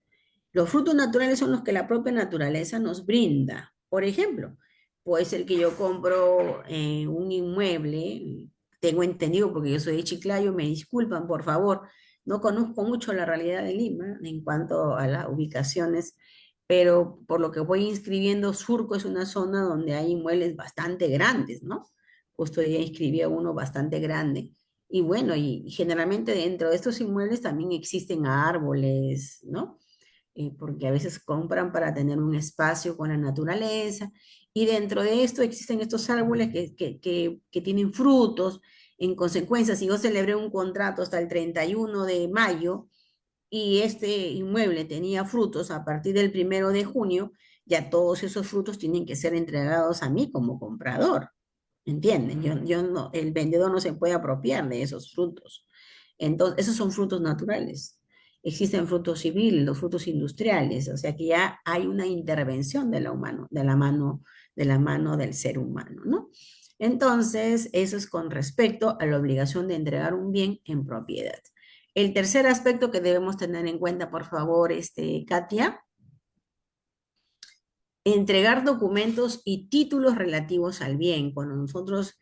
Los frutos naturales son los que la propia naturaleza nos brinda. Por ejemplo, puede ser que yo compro un inmueble, tengo entendido porque yo soy de Chiclayo, me disculpan por favor, no conozco mucho la realidad de Lima en cuanto a las ubicaciones, pero por lo que voy inscribiendo, Surco es una zona donde hay inmuebles bastante grandes, ¿no? Justo ya inscribí a uno bastante grande. Y bueno, y generalmente dentro de estos inmuebles también existen árboles, ¿no? Porque a veces compran para tener un espacio con la naturaleza, y dentro de esto existen estos árboles que tienen frutos. En consecuencia, si yo celebré un contrato hasta el 31 de mayo y este inmueble tenía frutos a partir del 1 de junio, ya todos esos frutos tienen que ser entregados a mí como comprador. ¿Entienden? Yo no, el vendedor no se puede apropiar de esos frutos. Entonces, esos son frutos naturales. Existen frutos civiles, los frutos industriales, o sea que ya hay una intervención de la humano, de la mano del ser humano, ¿no? Entonces, eso es con respecto a la obligación de entregar un bien en propiedad. El tercer aspecto que debemos tener en cuenta, por favor, Katia, entregar documentos y títulos relativos al bien. Cuando nosotros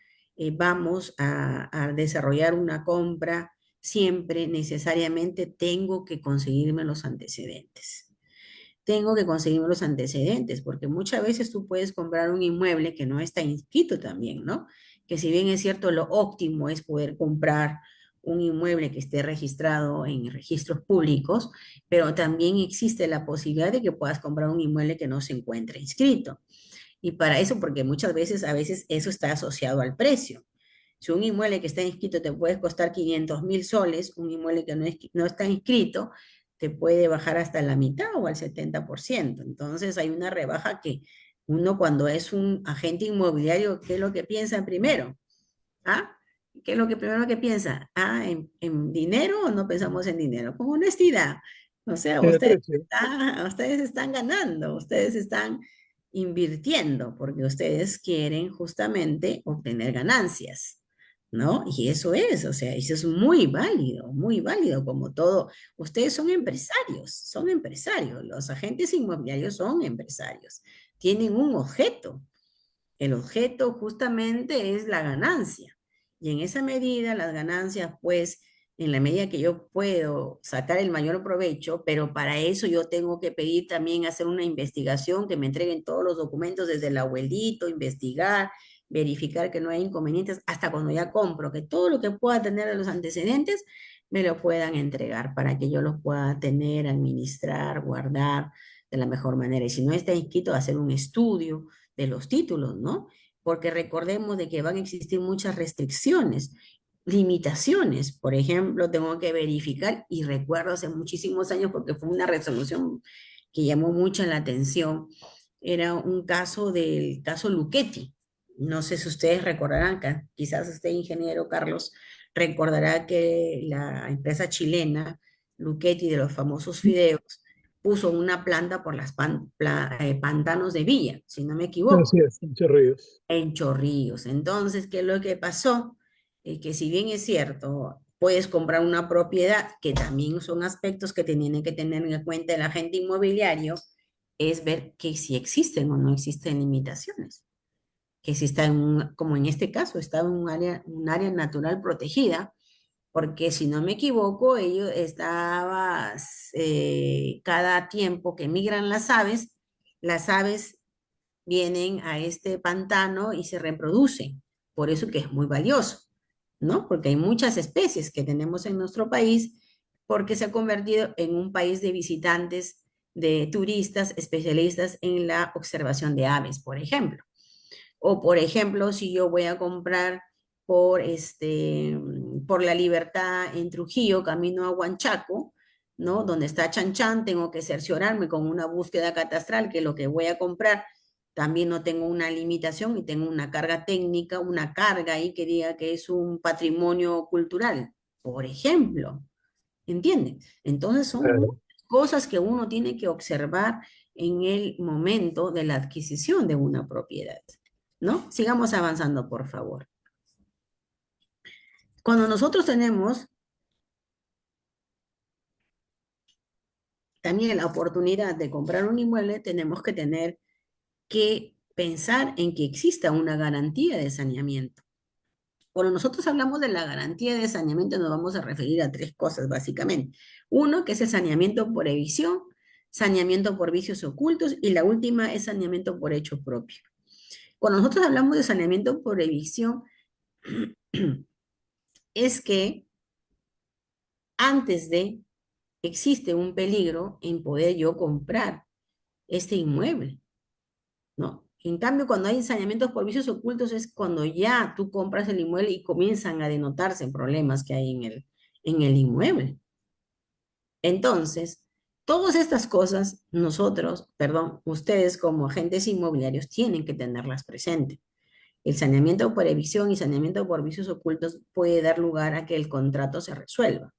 vamos a desarrollar una compra, siempre necesariamente tengo que conseguirme los antecedentes. Tengo que conseguirme los antecedentes, porque muchas veces tú puedes comprar un inmueble que no está inscrito también, ¿no? Que si bien es cierto, lo óptimo es poder comprar un inmueble que esté registrado en registros públicos, pero también existe la posibilidad de que puedas comprar un inmueble que no se encuentre inscrito. Y para eso, porque muchas veces, a veces eso está asociado al precio. Si un inmueble que está inscrito te puede costar 500.000 soles, un inmueble que no está inscrito te puede bajar hasta la mitad o al 70%. Entonces hay una rebaja que uno cuando es un agente inmobiliario, ¿qué es lo que piensa primero? ¿Ah? ¿Qué es lo que primero que piensa? Ah, ¿en dinero o no pensamos en dinero? Con honestidad. O sea, En el precio. ustedes están ganando, ustedes están invirtiendo porque ustedes quieren justamente obtener ganancias, ¿no? Y eso es, o sea, eso es muy válido como todo. Ustedes son empresarios, los agentes inmobiliarios son empresarios, tienen un objeto. El objeto justamente es la ganancia. Y en esa medida, las ganancias, pues, en la medida que yo puedo sacar el mayor provecho, pero para eso yo tengo que pedir también hacer una investigación, que me entreguen todos los documentos desde el abuelito, investigar, verificar que no hay inconvenientes, hasta cuando ya compro, que todo lo que pueda tener de los antecedentes me lo puedan entregar para que yo los pueda tener, administrar, guardar de la mejor manera. Y si no está inscrito, hacer un estudio de los títulos, ¿no? Porque recordemos de que van a existir muchas restricciones, limitaciones. Por ejemplo, tengo que verificar, y recuerdo hace muchísimos años porque fue una resolución que llamó mucho la atención, era un caso del caso Luchetti. No sé si ustedes recordarán, quizás usted, ingeniero Carlos, recordará que la empresa chilena Luchetti de los famosos fideos puso una planta por las pantanos de Villa, si no me Así equivoco, es, en Chorrillos. en Chorrillos. Entonces, ¿qué es lo que pasó? Que si bien es cierto, puedes comprar una propiedad, que también son aspectos que tienen que tener en cuenta el agente inmobiliario, es ver que si existen o no existen limitaciones, que si está como en este caso, está en un área natural protegida, porque si no me equivoco, ellos estaba, cada tiempo que migran las aves vienen a este pantano y se reproducen, por eso que es muy valioso, ¿no? Porque hay muchas especies que tenemos en nuestro país, porque se ha convertido en un país de visitantes, de turistas especialistas en la observación de aves, por ejemplo. O por ejemplo, si yo voy a comprar por La Libertad en Trujillo, camino a Huanchaco, ¿no? Donde está Chan Chan, tengo que cerciorarme con una búsqueda catastral que lo que voy a comprar también no tengo una limitación y tengo una carga técnica, una carga ahí que diga que es un patrimonio cultural, por ejemplo. ¿Entienden? Entonces son Claro. cosas que uno tiene que observar en el momento de la adquisición de una propiedad, ¿no? Sigamos avanzando, por favor. Cuando nosotros tenemos también la oportunidad de comprar un inmueble, tenemos que tener que pensar en que exista una garantía de saneamiento. Cuando nosotros hablamos de la garantía de saneamiento, nos vamos a referir a tres cosas, básicamente. Uno, que es el saneamiento por evicción, saneamiento por vicios ocultos, y la última es saneamiento por hecho propio. Cuando nosotros hablamos de saneamiento por evicción, es que antes de existe un peligro en poder yo comprar este inmueble, ¿no? En cambio, cuando hay saneamientos por vicios ocultos es cuando ya tú compras el inmueble y comienzan a denotarse problemas que hay en el inmueble. Entonces, todas estas cosas nosotros, perdón, ustedes como agentes inmobiliarios tienen que tenerlas presentes. El saneamiento por evicción y saneamiento por vicios ocultos puede dar lugar a que el contrato se resuelva,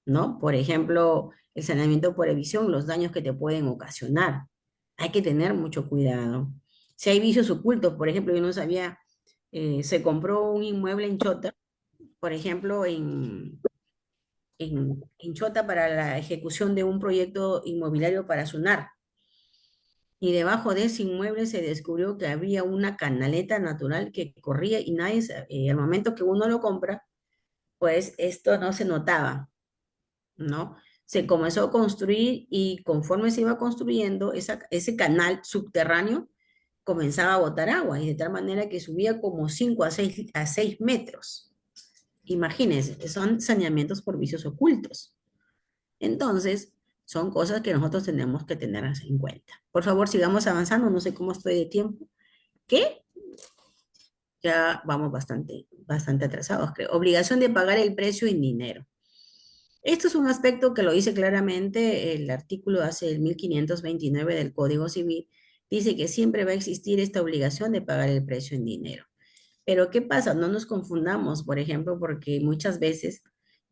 ¿no? Por ejemplo, el saneamiento por evicción, los daños que te pueden ocasionar. Hay que tener mucho cuidado. Si hay vicios ocultos, por ejemplo, yo no sabía, se compró un inmueble en Chota, por ejemplo, en Chota para la ejecución de un proyecto inmobiliario para Sunar. Y debajo de ese inmueble se descubrió que había una canaleta natural que corría y nadie, al momento que uno lo compra, pues esto no se notaba, ¿no? Se comenzó a construir y conforme se iba construyendo, ese canal subterráneo comenzaba a botar agua y de tal manera que subía como 5 a 6 metros. Imagínense, son saneamientos por vicios ocultos. Entonces, son cosas que nosotros tenemos que tener en cuenta. Por favor, sigamos avanzando. No sé cómo estoy de tiempo. ¿Qué? Ya vamos bastante atrasados, creo. Obligación de pagar el precio en dinero. Esto es un aspecto que lo dice claramente el artículo hace el 1529 del Código Civil. Dice que siempre va a existir esta obligación de pagar el precio en dinero. Pero ¿qué pasa? No nos confundamos, por ejemplo, porque muchas veces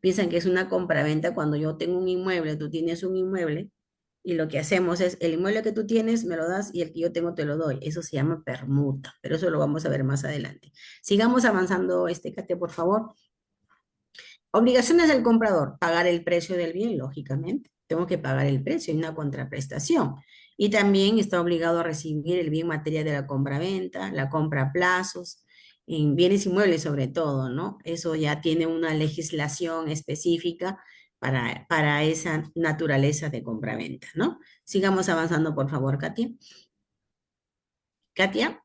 piensan que es una compraventa cuando yo tengo un inmueble, tú tienes un inmueble, y lo que hacemos es, el inmueble que tú tienes me lo das y el que yo tengo te lo doy. Eso se llama permuta, pero eso lo vamos a ver más adelante. Sigamos avanzando, Kate, por favor. Obligaciones del comprador, pagar el precio del bien, lógicamente. Tengo que pagar el precio, hay una contraprestación. Y también está obligado a recibir el bien material de la compraventa, la compra a plazos, en bienes inmuebles sobre todo, ¿no? Eso ya tiene una legislación específica para esa naturaleza de compraventa, ¿no? Sigamos avanzando, por favor, Katia. Katia,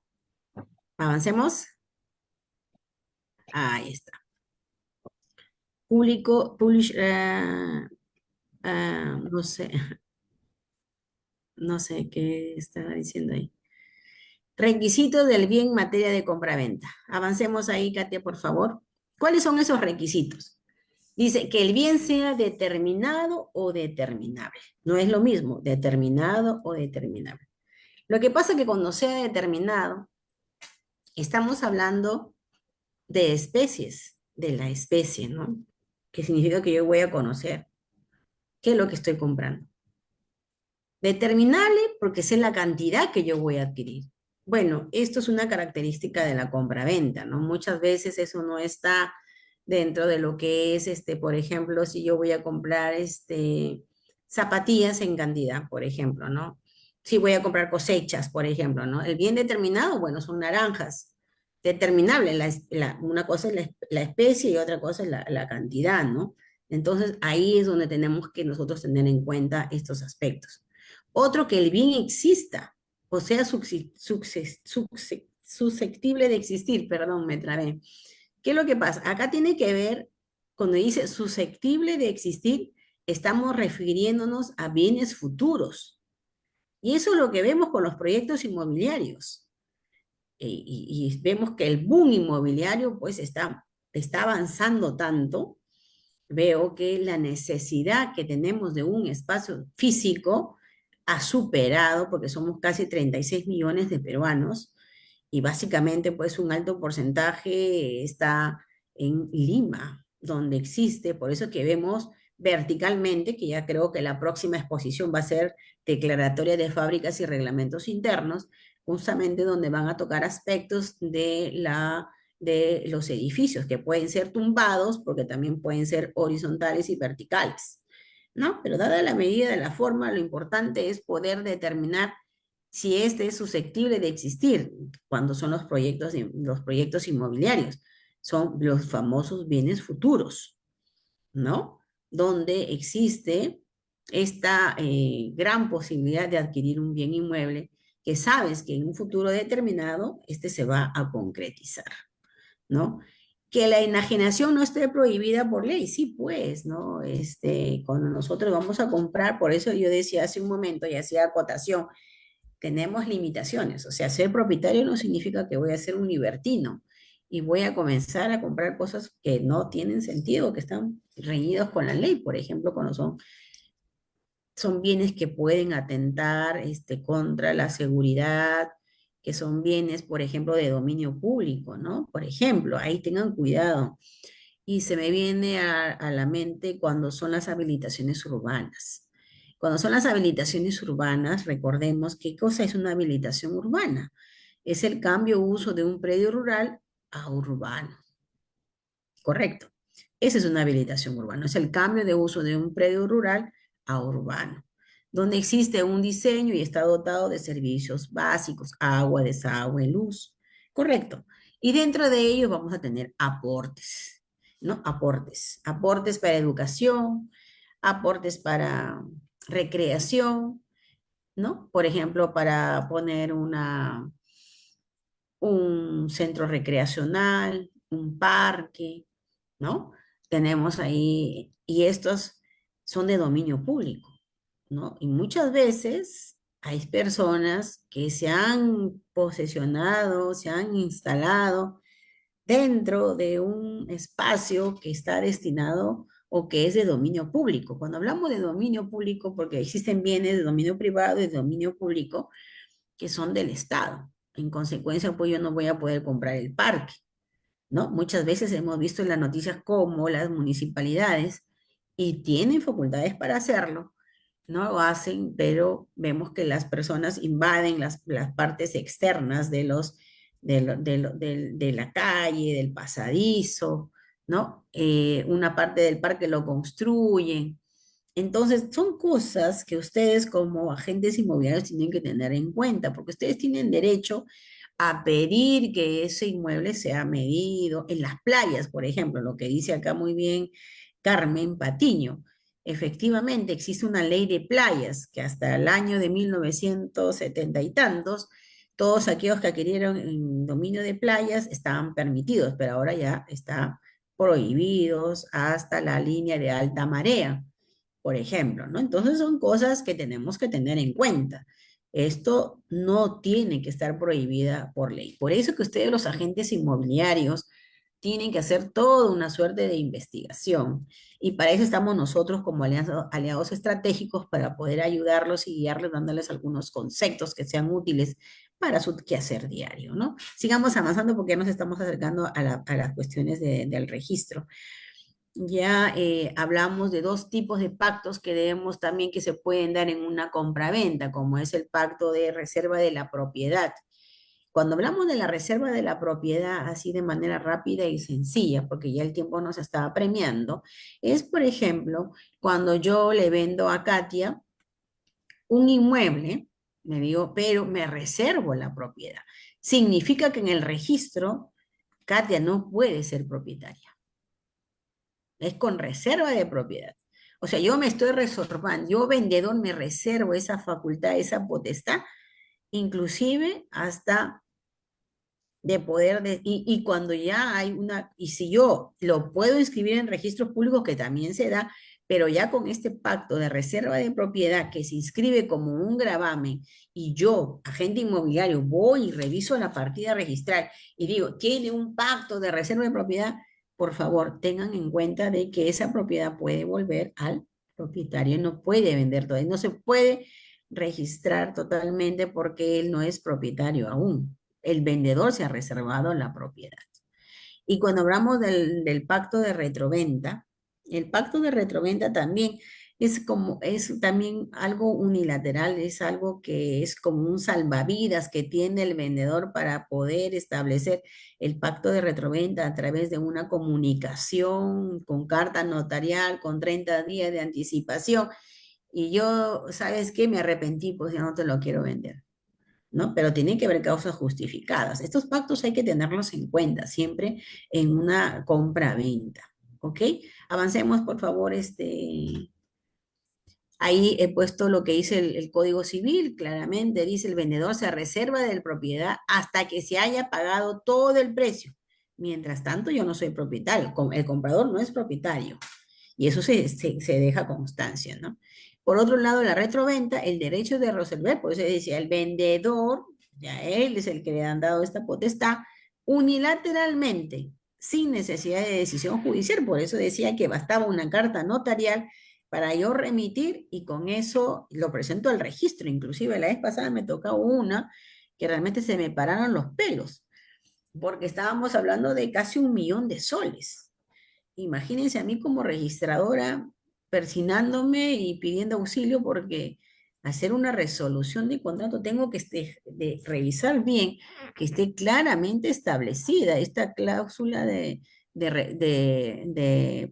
avancemos. Ahí está. No sé, no sé qué estaba diciendo ahí. Requisitos del bien en materia de compraventa. Avancemos ahí, Katia, por favor. ¿Cuáles son esos requisitos? Dice que el bien sea determinado o determinable. No es lo mismo, determinado o determinable. Lo que pasa es que cuando sea determinado, estamos hablando de especies, de la especie, ¿no? Que significa que yo voy a conocer qué es lo que estoy comprando. Determinable porque sé la cantidad que yo voy a adquirir. Bueno, esto es una característica de la compra-venta, ¿no? Muchas veces eso no está dentro de lo que es, por ejemplo, si yo voy a comprar, zapatillas en cantidad, por ejemplo, ¿no? Si voy a comprar cosechas, por ejemplo, ¿no? El bien determinado, bueno, son naranjas. Determinable, una cosa es la especie y otra cosa es la cantidad, ¿no? Entonces, ahí es donde tenemos que nosotros tener en cuenta estos aspectos. Otro, que el bien exista, o sea, susceptible de existir, perdón, me trabé. ¿Qué es lo que pasa? Acá tiene que ver, cuando dice susceptible de existir, estamos refiriéndonos a bienes futuros. Y eso es lo que vemos con los proyectos inmobiliarios. Y vemos que el boom inmobiliario pues está avanzando tanto. Veo que la necesidad que tenemos de un espacio físico ha superado, porque somos casi 36 millones de peruanos, y básicamente pues un alto porcentaje está en Lima, donde existe, por eso que vemos verticalmente, que ya creo que la próxima exposición va a ser declaratoria de fábricas y reglamentos internos, justamente donde van a tocar aspectos de los edificios, que pueden ser tumbados, porque también pueden ser horizontales y verticales, ¿no? Pero dada la medida de la forma, lo importante es poder determinar si este es susceptible de existir, cuando son los proyectos inmobiliarios. Son los famosos bienes futuros, ¿no? Donde existe esta gran posibilidad de adquirir un bien inmueble que sabes que en un futuro determinado este se va a concretizar, ¿no? Que la enajenación no esté prohibida por ley, sí, pues, ¿no? Cuando nosotros vamos a comprar, por eso yo decía hace un momento y hacía acotación, tenemos limitaciones. O sea, ser propietario no significa que voy a ser un libertino y voy a comenzar a comprar cosas que no tienen sentido, que están reñidos con la ley. Por ejemplo, cuando son bienes que pueden atentar contra la seguridad, que son bienes, por ejemplo, de dominio público, ¿no? Por ejemplo, ahí tengan cuidado. Y se me viene a la mente cuando son las habilitaciones urbanas. Cuando son las habilitaciones urbanas, recordemos qué cosa es una habilitación urbana. Es el cambio de uso de un predio rural a urbano. Correcto. Esa es una habilitación urbana. Es el cambio de uso de un predio rural a urbano, donde existe un diseño y está dotado de servicios básicos, agua, desagüe, luz. Correcto. Y dentro de ellos vamos a tener aportes, ¿no? Aportes para educación, aportes para recreación, ¿no? Por ejemplo, para poner un centro recreacional, un parque, ¿no? Tenemos ahí, y estos son de dominio público, ¿no? Y muchas veces hay personas que se han posesionado, se han instalado dentro de un espacio que está destinado o que es de dominio público. Cuando hablamos de dominio público, porque existen bienes de dominio privado y de dominio público que son del Estado. En consecuencia, pues yo no voy a poder comprar el parque, ¿no? Muchas veces hemos visto en las noticias cómo las municipalidades, y tienen facultades para hacerlo, no lo hacen, pero vemos que las personas invaden las partes externas de la calle, del pasadizo, ¿no? Una parte del parque lo construyen. Entonces, son cosas que ustedes como agentes inmobiliarios tienen que tener en cuenta, porque ustedes tienen derecho a pedir que ese inmueble sea medido en las playas, por ejemplo, lo que dice acá muy bien Carmen Patiño. Efectivamente, existe una ley de playas que hasta el año de 1970 y tantos, todos aquellos que adquirieron en dominio de playas estaban permitidos, pero ahora ya está prohibidos hasta la línea de alta marea, por ejemplo, ¿no? Entonces son cosas que tenemos que tener en cuenta. Esto no tiene que estar prohibida por ley. Por eso que ustedes, los agentes inmobiliarios, tienen que hacer toda una suerte de investigación. Y para eso estamos nosotros como aliados estratégicos para poder ayudarlos y guiarles, dándoles algunos conceptos que sean útiles para su quehacer diario, ¿no? Sigamos avanzando porque ya nos estamos acercando a las cuestiones del registro. Ya hablamos de dos tipos de pactos que debemos también que se pueden dar en una compraventa, como es el pacto de reserva de la propiedad. Cuando hablamos de la reserva de la propiedad así de manera rápida y sencilla, porque ya el tiempo nos estaba premiando, es, por ejemplo, cuando yo le vendo a Katia un inmueble, Me digo, pero me reservo la propiedad. Significa que en el registro, Katia no puede ser propietaria. Es con reserva de propiedad. O sea, yo me estoy reservando, yo vendedor me reservo esa facultad, esa potestad, inclusive hasta de poder, y cuando ya hay una, y si yo lo puedo inscribir en registros públicos, que también se da, pero ya con este pacto de reserva de propiedad que se inscribe como un gravamen, y yo, agente inmobiliario, voy y reviso la partida registral y digo, tiene un pacto de reserva de propiedad, por favor, tengan en cuenta de que esa propiedad puede volver al propietario, no puede vender todo, no se puede registrar totalmente porque él no es propietario aún. El vendedor se ha reservado la propiedad. Y cuando hablamos del pacto de retroventa, el pacto de retroventa también es también algo unilateral, es algo que es como un salvavidas que tiene el vendedor para poder establecer el pacto de retroventa a través de una comunicación con carta notarial, con 30 días de anticipación. Y yo, ¿sabes qué? Me arrepentí, pues ya no te lo quiero vender. ¿No? Pero tienen que haber causas justificadas. Estos pactos hay que tenerlos en cuenta siempre en una compra-venta, ¿ok? Avancemos, por favor, ahí he puesto lo que dice el Código Civil, claramente dice el vendedor se reserva de la propiedad hasta que se haya pagado todo el precio. Mientras tanto, yo no soy propietario, el comprador no es propietario. Y eso se deja constancia, ¿no? Por otro lado, la retroventa, el derecho de resolver, por eso decía, el vendedor, ya él es el que le han dado esta potestad, unilateralmente, sin necesidad de decisión judicial. Por eso decía que bastaba una carta notarial para yo remitir y con eso lo presento al registro. Inclusive la vez pasada me tocó una que realmente se me pararon los pelos, porque estábamos hablando de casi 1.000.000 de soles. Imagínense a mí como registradora persinándome y pidiendo auxilio porque hacer una resolución de contrato tengo que revisar bien que esté claramente establecida esta cláusula de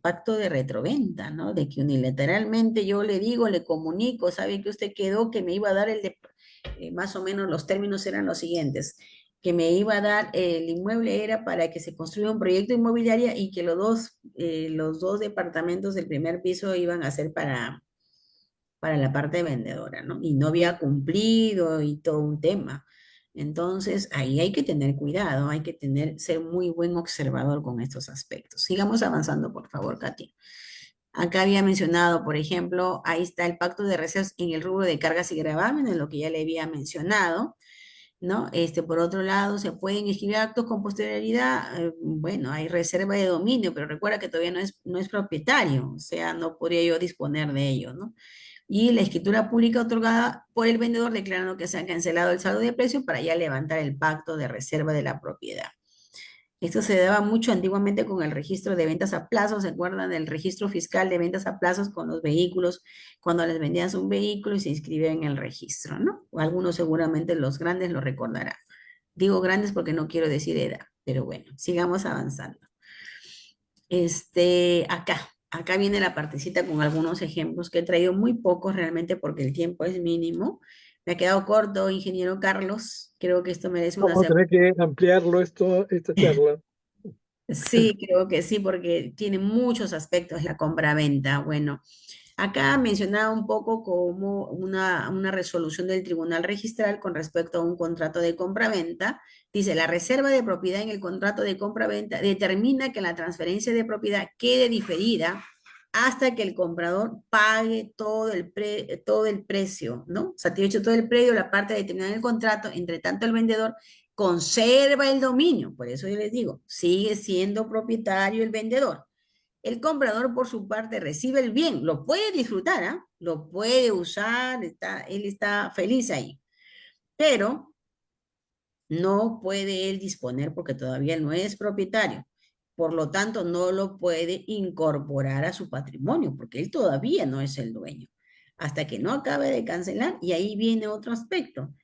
pacto de retroventa, ¿no? De que unilateralmente yo le digo, le comunico, sabe que usted quedó que me iba a dar más o menos los términos eran los siguientes, que me iba a dar el inmueble era para que se construya un proyecto inmobiliario y que los dos departamentos del primer piso iban a ser para la parte vendedora, ¿no? Y no había cumplido y todo un tema. Entonces, ahí hay que tener cuidado, hay que ser muy buen observador con estos aspectos. Sigamos avanzando, por favor, Katy. Acá había mencionado, por ejemplo, ahí está el pacto de reservas en el rubro de cargas y gravámenes, lo que ya le había mencionado. ¿No? Por otro lado, se pueden escribir actos con posterioridad. Bueno, hay reserva de dominio, pero recuerda que todavía no es propietario, o sea, no podría yo disponer de ello, ¿no? Y la escritura pública otorgada por el vendedor declarando que se ha cancelado el saldo de precio para ya levantar el pacto de reserva de la propiedad. Esto se daba mucho antiguamente con el registro de ventas a plazos. ¿Se acuerdan del registro fiscal de ventas a plazos con los vehículos? Cuando les vendías un vehículo y se inscribía en el registro, ¿no? O algunos seguramente los grandes lo recordarán. Digo grandes porque no quiero decir edad, pero bueno, sigamos avanzando. Acá viene la partecita con algunos ejemplos que he traído muy pocos realmente porque el tiempo es mínimo. Me ha quedado corto, ingeniero Carlos. Creo que esto merece una Vamos a segunda. tener que ampliarlo esta charla. Sí, creo que sí, porque tiene muchos aspectos la compra-venta. Bueno, acá mencionaba un poco como una resolución del Tribunal Registral con respecto a un contrato de compra-venta. Dice, la reserva de propiedad en el contrato de compra-venta determina que la transferencia de propiedad quede diferida hasta que el comprador pague todo el precio, ¿no? Satisfecho todo el precio, la parte determinada en el contrato, entre tanto el vendedor conserva el dominio, por eso yo les digo, sigue siendo propietario el vendedor. El comprador, por su parte, recibe el bien, lo puede disfrutar, ¿ah? Lo puede usar, él está feliz ahí, pero no puede él disponer porque todavía él no es propietario. Por lo tanto, no lo puede incorporar a su patrimonio porque él todavía no es el dueño. Hasta que no acabe de cancelar, y ahí viene otro aspecto.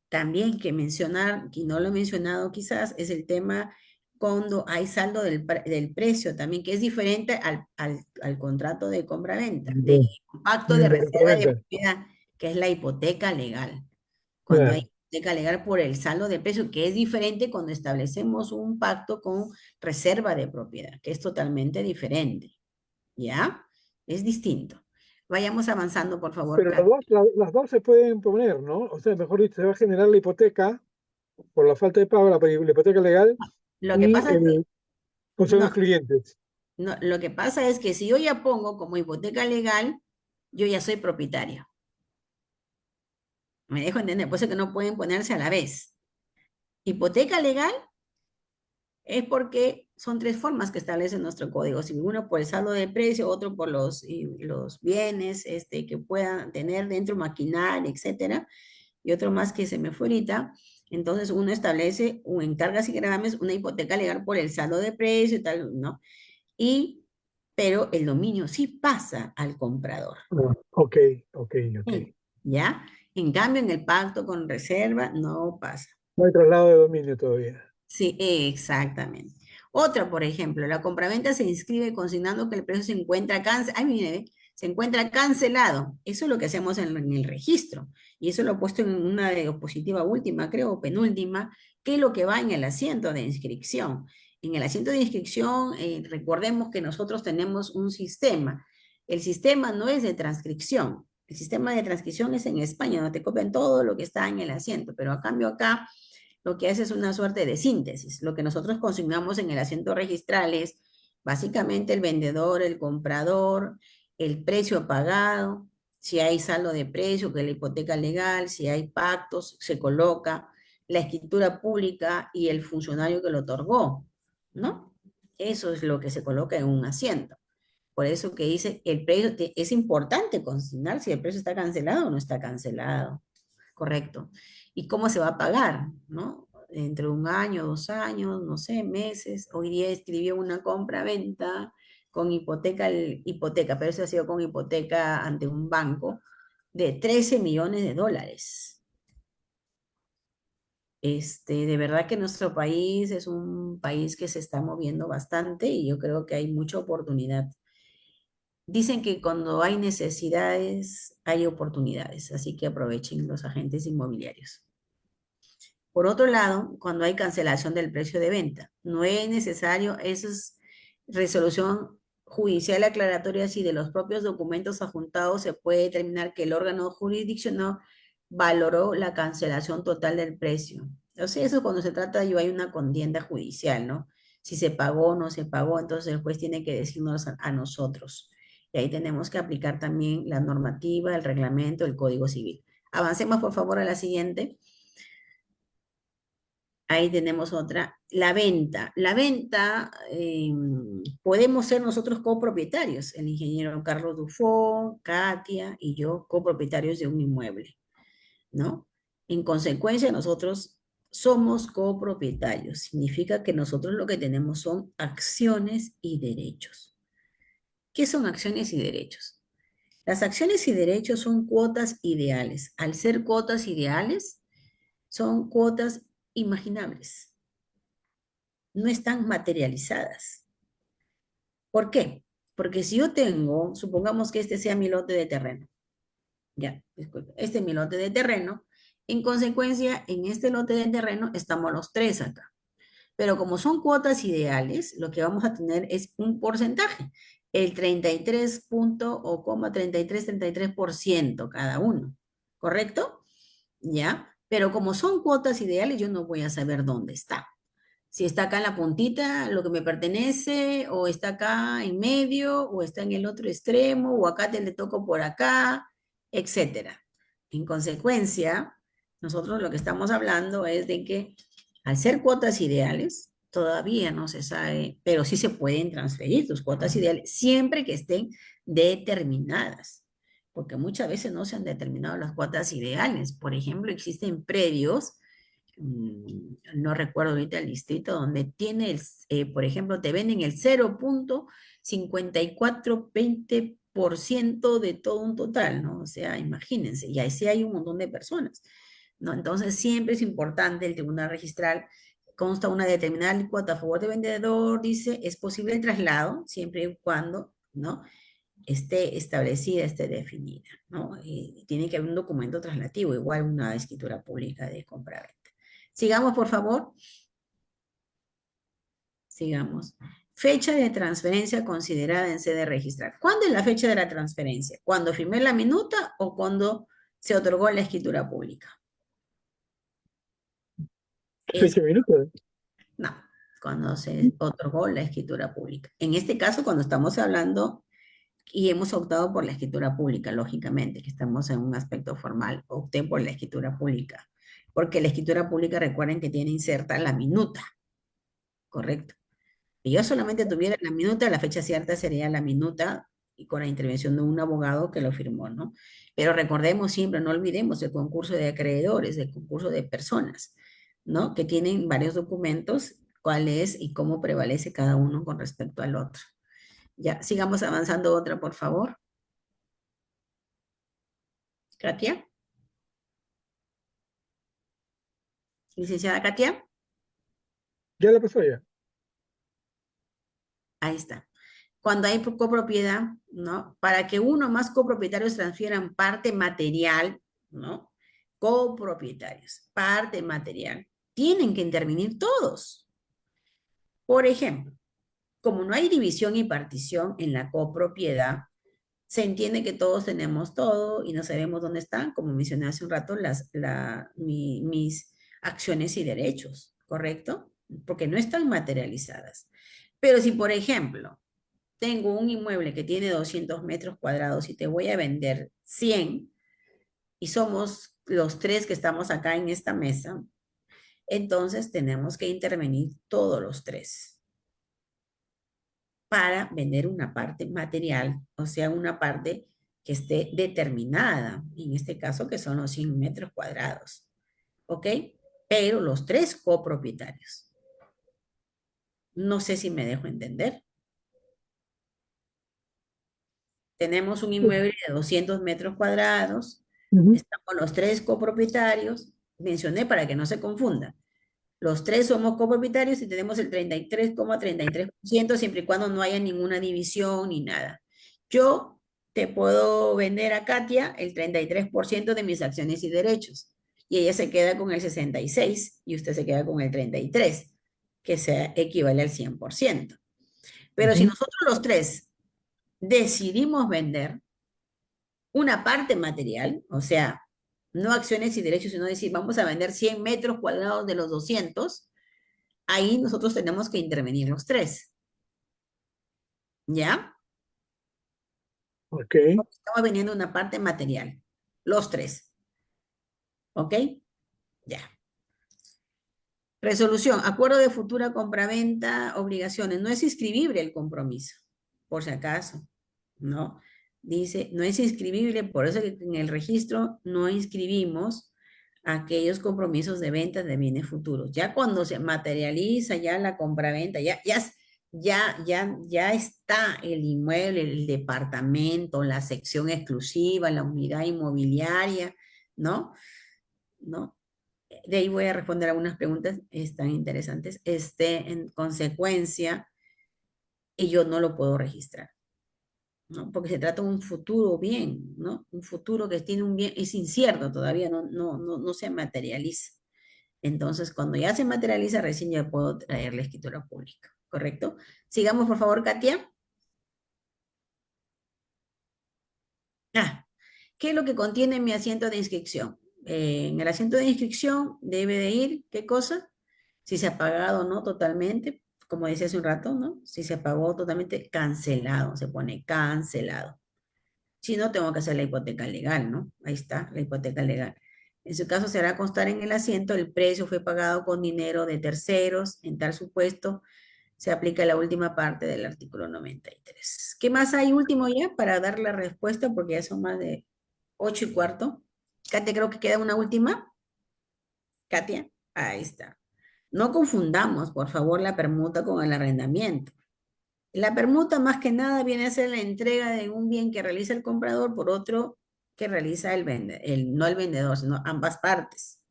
También que mencionar, que no lo he mencionado quizás, es el tema cuando hay saldo del precio también, que es diferente al contrato de compra-venta, de De, pacto de de reserva de retroventa. propiedad, que es la hipoteca legal. cuando hay Claro. hipoteca legal por el saldo de precio, que es diferente cuando establecemos un pacto con reserva de propiedad, que es totalmente diferente, ¿ya? Es distinto. Vayamos avanzando, por favor, Pero Kat. las dos se pueden poner, ¿no? O sea, mejor dicho, se va a generar la hipoteca por la falta de pago, la hipoteca legal Lo que y pasa es que, son no, excluyentes. no, lo que pasa es que si yo ya pongo como hipoteca legal, yo ya soy propietario. Me dejo entender, por eso que no pueden ponerse a la vez. Hipoteca legal es porque son tres formas que establece nuestro código civil. Uno por el saldo de precio, otro por los bienes que puedan tener dentro, maquinaria, etcétera, y otro más que se me fue ahorita. Entonces uno establece en cargas y gravames una hipoteca legal por el saldo de precio y tal, ¿no? Pero el dominio sí pasa al comprador. Ah, ok, ok, ok. ¿Sí? ¿Ya? En cambio, en el pacto con reserva no pasa. No hay traslado de dominio todavía. Sí, exactamente. Otra, por ejemplo, la compraventa se inscribe consignando que el precio se encuentra cancelado. Ay, mire, ve, se encuentra cancelado. Eso es lo que hacemos en el registro. Y eso lo he puesto en una diapositiva última, creo, o penúltima, que es lo que va en el asiento de inscripción. En el asiento de inscripción, recordemos que nosotros tenemos un sistema. El sistema no es de transcripción. El sistema de transcripción es en España, donde te copian todo lo que está en el asiento, pero a cambio acá lo que hace es una suerte de síntesis. Lo que nosotros consignamos en el asiento registral es básicamente el vendedor, el comprador, el precio pagado, si hay saldo de precio, que es la hipoteca legal, si hay pactos, se coloca la escritura pública y el funcionario que lo otorgó, ¿no? Eso es lo que se coloca en un asiento. Por eso que dice, el precio es importante consignar si el precio está cancelado o no está cancelado. Correcto. ¿Y cómo se va a pagar? ¿No? Entre un año, 2 años, no sé, meses. Hoy día escribió una compra-venta con hipoteca, pero eso ha sido con hipoteca ante un banco de 13 millones de dólares. De verdad que nuestro país es un país que se está moviendo bastante y yo creo que hay mucha oportunidad. Dicen que cuando hay necesidades, hay oportunidades, así que aprovechen los agentes inmobiliarios. Por otro lado, cuando hay cancelación del precio de venta, no es necesario, eso es resolución judicial aclaratoria si de los propios documentos adjuntados se puede determinar que el órgano jurisdiccional valoró la cancelación total del precio. O sea, eso cuando se trata de hay una contienda judicial, ¿no? Si se pagó o no se pagó, entonces el juez tiene que decirnos a nosotros. Y ahí tenemos que aplicar también la normativa, el reglamento, el Código Civil. Avancemos, por favor, a la siguiente. Ahí tenemos otra. La venta. La venta, podemos ser nosotros copropietarios, el ingeniero Carlos Dufo, Katia y yo, copropietarios de un inmueble, ¿no? En consecuencia, nosotros somos copropietarios. Significa que nosotros lo que tenemos son acciones y derechos. ¿Qué son acciones y derechos? Las acciones y derechos son cuotas ideales. Al ser cuotas ideales, son cuotas imaginables, no están materializadas. ¿Por qué? Porque si yo tengo, supongamos que este sea mi lote de terreno, ya, disculpe, este es mi lote de terreno, en consecuencia, en este lote de terreno estamos los tres acá. Pero como son cuotas ideales, lo que vamos a tener es un porcentaje, el 33 punto o coma 33% cada uno, ¿correcto? ¿Ya? Pero como son cuotas ideales, yo no voy a saber dónde está. Si está acá en la puntita, lo que me pertenece, o está acá en medio, o está en el otro extremo, o acá te le toco por acá, etcétera. En consecuencia, nosotros lo que estamos hablando es de que al ser cuotas ideales, todavía no se sabe, pero sí se pueden transferir tus cuotas ideales siempre que estén determinadas, porque muchas veces no se han determinado las cuotas ideales. Por ejemplo, existen predios, no recuerdo ahorita el distrito, donde tiene, por ejemplo, te venden el 0,5420% de todo un total, ¿no? O sea, imagínense, y ahí sí hay un montón de personas, ¿no? Entonces, siempre es importante el tribunal registral, consta una determinada cuota a favor del vendedor, dice, es posible el traslado, siempre y cuando, ¿no? esté establecida, esté definida, ¿no? Y tiene que haber un documento traslativo, igual una escritura pública de compraventa. Sigamos, por favor. Sigamos. Fecha de transferencia considerada en sede registral. ¿Cuándo es la fecha de la transferencia? ¿Cuando firmé la minuta o cuando se otorgó la escritura pública? Es, 8 minutos. no, cuando se otorgó la escritura pública. En este caso, cuando estamos hablando y hemos optado por la escritura pública, lógicamente, que estamos en un aspecto formal, opté por la escritura pública, porque la escritura pública, recuerden que tiene inserta la minuta, ¿correcto? Si yo solamente tuviera la minuta, la fecha cierta sería la minuta y con la intervención de un abogado que lo firmó, ¿no? Pero recordemos siempre, no olvidemos el concurso de acreedores, el concurso de personas, ¿no? Que tienen varios documentos, cuál es y cómo prevalece cada uno con respecto al otro. Ya, sigamos avanzando otra, por favor. Katia. Licenciada Katia. Ya la pasó ya. Ahí está. Cuando hay copropiedad, ¿no? Para que uno o más copropietarios transfieran parte material, ¿no? Copropietarios, parte material, tienen que intervenir todos. Por ejemplo, como no hay división y partición en la copropiedad, se entiende que todos tenemos todo y no sabemos dónde están, como mencioné hace un rato, mis acciones y derechos, ¿correcto? Porque no están materializadas. Pero si, por ejemplo, tengo un inmueble que tiene 200 metros cuadrados y te voy a vender 100 y somos los tres que estamos acá en esta mesa, entonces tenemos que intervenir todos los tres para vender una parte material, o sea, una parte que esté determinada, en este caso que son los 100 metros cuadrados, ¿ok? Pero los tres copropietarios. No sé si me dejo entender. Tenemos un inmueble de 200 metros cuadrados, Ujú. estamos los tres copropietarios, mencioné para que no se confunda. Los tres somos copropietarios y tenemos el 33,33%, siempre y cuando no haya ninguna división ni nada. Yo te puedo vender a Katia el 33% de mis acciones y derechos, y ella se queda con el 66% y usted se queda con el 33%, que se equivale al 100%. Pero si Ujú. nosotros los tres decidimos vender una parte material, o sea, no acciones y derechos, sino decir, vamos a vender 100 metros cuadrados de los 200, ahí nosotros tenemos que intervenir los tres. ¿Ya? Ok. Estamos vendiendo una parte material, los tres. ¿Ok? Ya. Resolución, acuerdo de futura compraventa, obligaciones. No es inscribible el compromiso, por si acaso, ¿no? Dice, no es inscribible, por eso que en el registro no inscribimos aquellos compromisos de ventas de bienes futuros. Ya cuando se materializa ya la compraventa, ya está el inmueble, el departamento, la sección exclusiva, la unidad inmobiliaria, ¿no? ¿No? De ahí voy a responder algunas preguntas, están interesantes. En consecuencia, y yo no lo puedo registrar, ¿no? Porque se trata de un futuro bien, ¿no? Un futuro que tiene un bien, es incierto todavía, no se materializa. Entonces, cuando ya se materializa, recién ya puedo traer la escritura pública, ¿correcto? Sigamos, por favor, Katia. Ah, ¿qué es lo que contiene mi asiento de inscripción? En el asiento de inscripción debe de ir, ¿qué cosa? Si se ha pagado o no totalmente, como decía hace un rato, ¿no? Si se pagó totalmente, cancelado, se pone cancelado. Si no, tengo que hacer la hipoteca legal, ¿no? Ahí está, la hipoteca legal. En su caso, se hará constar en el asiento, el precio fue pagado con dinero de terceros, en tal supuesto, se aplica la última parte del artículo 93. ¿Qué más hay último ya para dar la respuesta? Porque ya son más de 8:15. Katia, creo que queda una última. Katia, ahí está. No confundamos, por favor, la permuta con el arrendamiento. La permuta más que nada viene a ser la entrega de un bien que realiza el comprador por otro que realiza no el vendedor, sino ambas partes,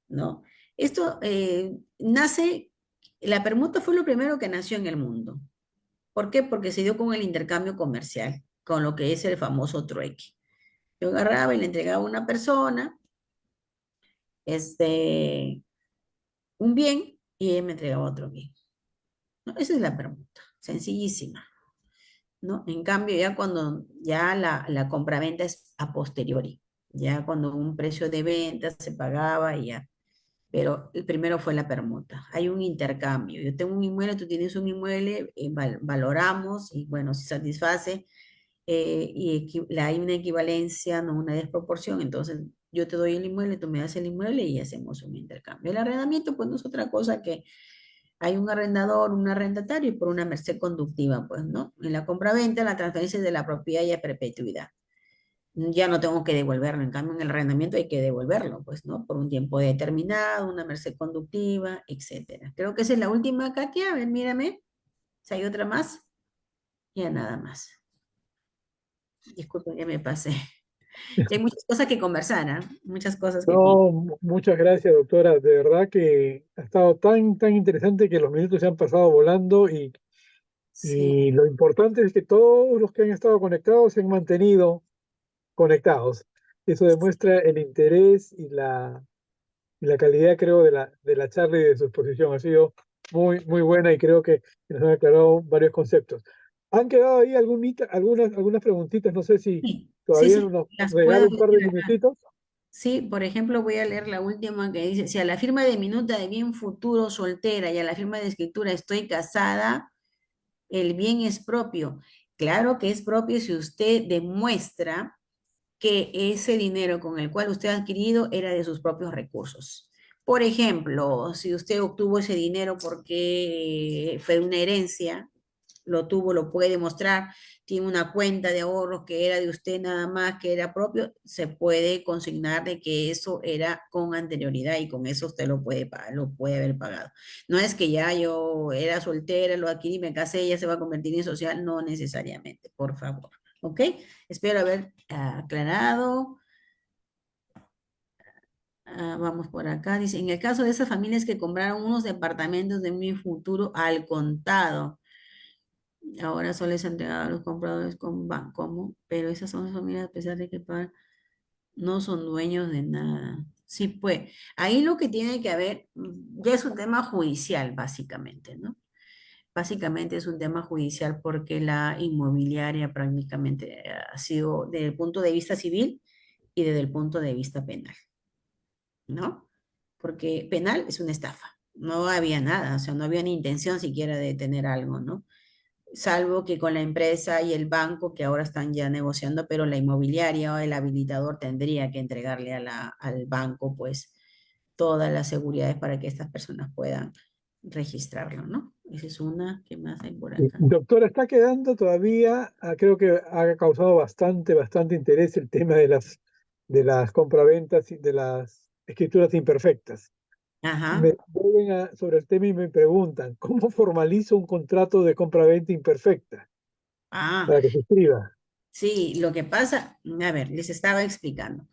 ¿no? Esto la permuta fue lo primero que nació en el mundo. ¿Por qué? Porque se dio con el intercambio comercial. con lo que es el famoso trueque. Yo agarraba y le entregaba a una persona este, un bien y él me entregaba otro bien, ¿no? Esa es la permuta, sencillísima, ¿no? En cambio, ya cuando ya la compraventa es a posteriori, ya cuando un precio de venta se pagaba y ya. Pero el primero fue la permuta. Hay un intercambio. Yo tengo un inmueble, tú tienes un inmueble, valoramos y bueno, si satisface hay una equivalencia, no una desproporción, entonces yo te doy el inmueble, tú me das el inmueble y hacemos un intercambio. El arrendamiento pues no es otra cosa que hay un arrendador, un arrendatario y por una merced conductiva, pues, ¿no? En la compraventa, la transferencia es de la propiedad y a perpetuidad. Ya no tengo que devolverlo, en cambio en el arrendamiento hay que devolverlo, pues, ¿no? Por un tiempo determinado, una merced conductiva, etcétera. Creo que esa es la última, Katia. A ver, mírame. Si hay otra más, ya nada más. Disculpen que me pasé. Sí, hay muchas cosas que conversar, ¿ah? Muchas cosas que conversar. No, muchas gracias, doctora. De verdad que ha estado tan interesante que los minutos se han pasado volando Sí, y lo importante es que todos los que han estado conectados se han mantenido conectados. Eso demuestra el interés y la calidad, creo, de la charla y de su exposición. Ha sido muy buena y creo que nos han aclarado varios conceptos. Han quedado ahí algunas preguntitas, no sé si todavía sí, nos las regala puedo un par de leer acá. minutitos. Sí, por ejemplo, voy a leer la última que dice, si a la firma de minuta de bien futuro soltera y a la firma de escritura estoy casada, el bien es propio. Claro que es propio si usted demuestra que ese dinero con el cual usted ha adquirido era de sus propios recursos. Por ejemplo, si usted obtuvo ese dinero porque fue una herencia, lo tuvo, lo puede demostrar, tiene una cuenta de ahorros que era de usted nada más, que era propio, se puede consignar de que eso era con anterioridad y con eso usted lo puede pagar, lo puede haber pagado. No es que ya yo era soltera, lo adquirí, me casé, ya se va a convertir en social, no necesariamente, por favor. ¿Ok? Espero haber aclarado. Vamos por acá. Dice, en el caso de esas familias que compraron unos departamentos de mi futuro al contado, ahora solo es entregado a los compradores con banco, pero esas son las familias, a pesar de que pagan, no son dueños de nada. Sí, pues, ahí lo que tiene que haber, ya es un tema judicial, básicamente, ¿no? Básicamente es un tema judicial porque la inmobiliaria prácticamente ha sido desde el punto de vista civil y desde el punto de vista penal, ¿no? Porque penal es una estafa, no había nada, o sea, no había ni intención siquiera de tener algo, ¿no? Salvo que con la empresa y el banco que ahora están ya negociando, pero la inmobiliaria o el habilitador tendría que entregarle al banco pues todas las seguridades para que estas personas puedan registrarlo, ¿no? Esa es una, ¿qué más hay por acá? Doctora, está quedando todavía, creo que ha causado bastante interés el tema de las compraventas y de las escrituras imperfectas. Ajá. Me vuelven sobre el tema y me preguntan, ¿cómo formalizo un contrato de compraventa imperfecta Ah, para que se escriba? sí, lo que pasa, a ver, les estaba explicando.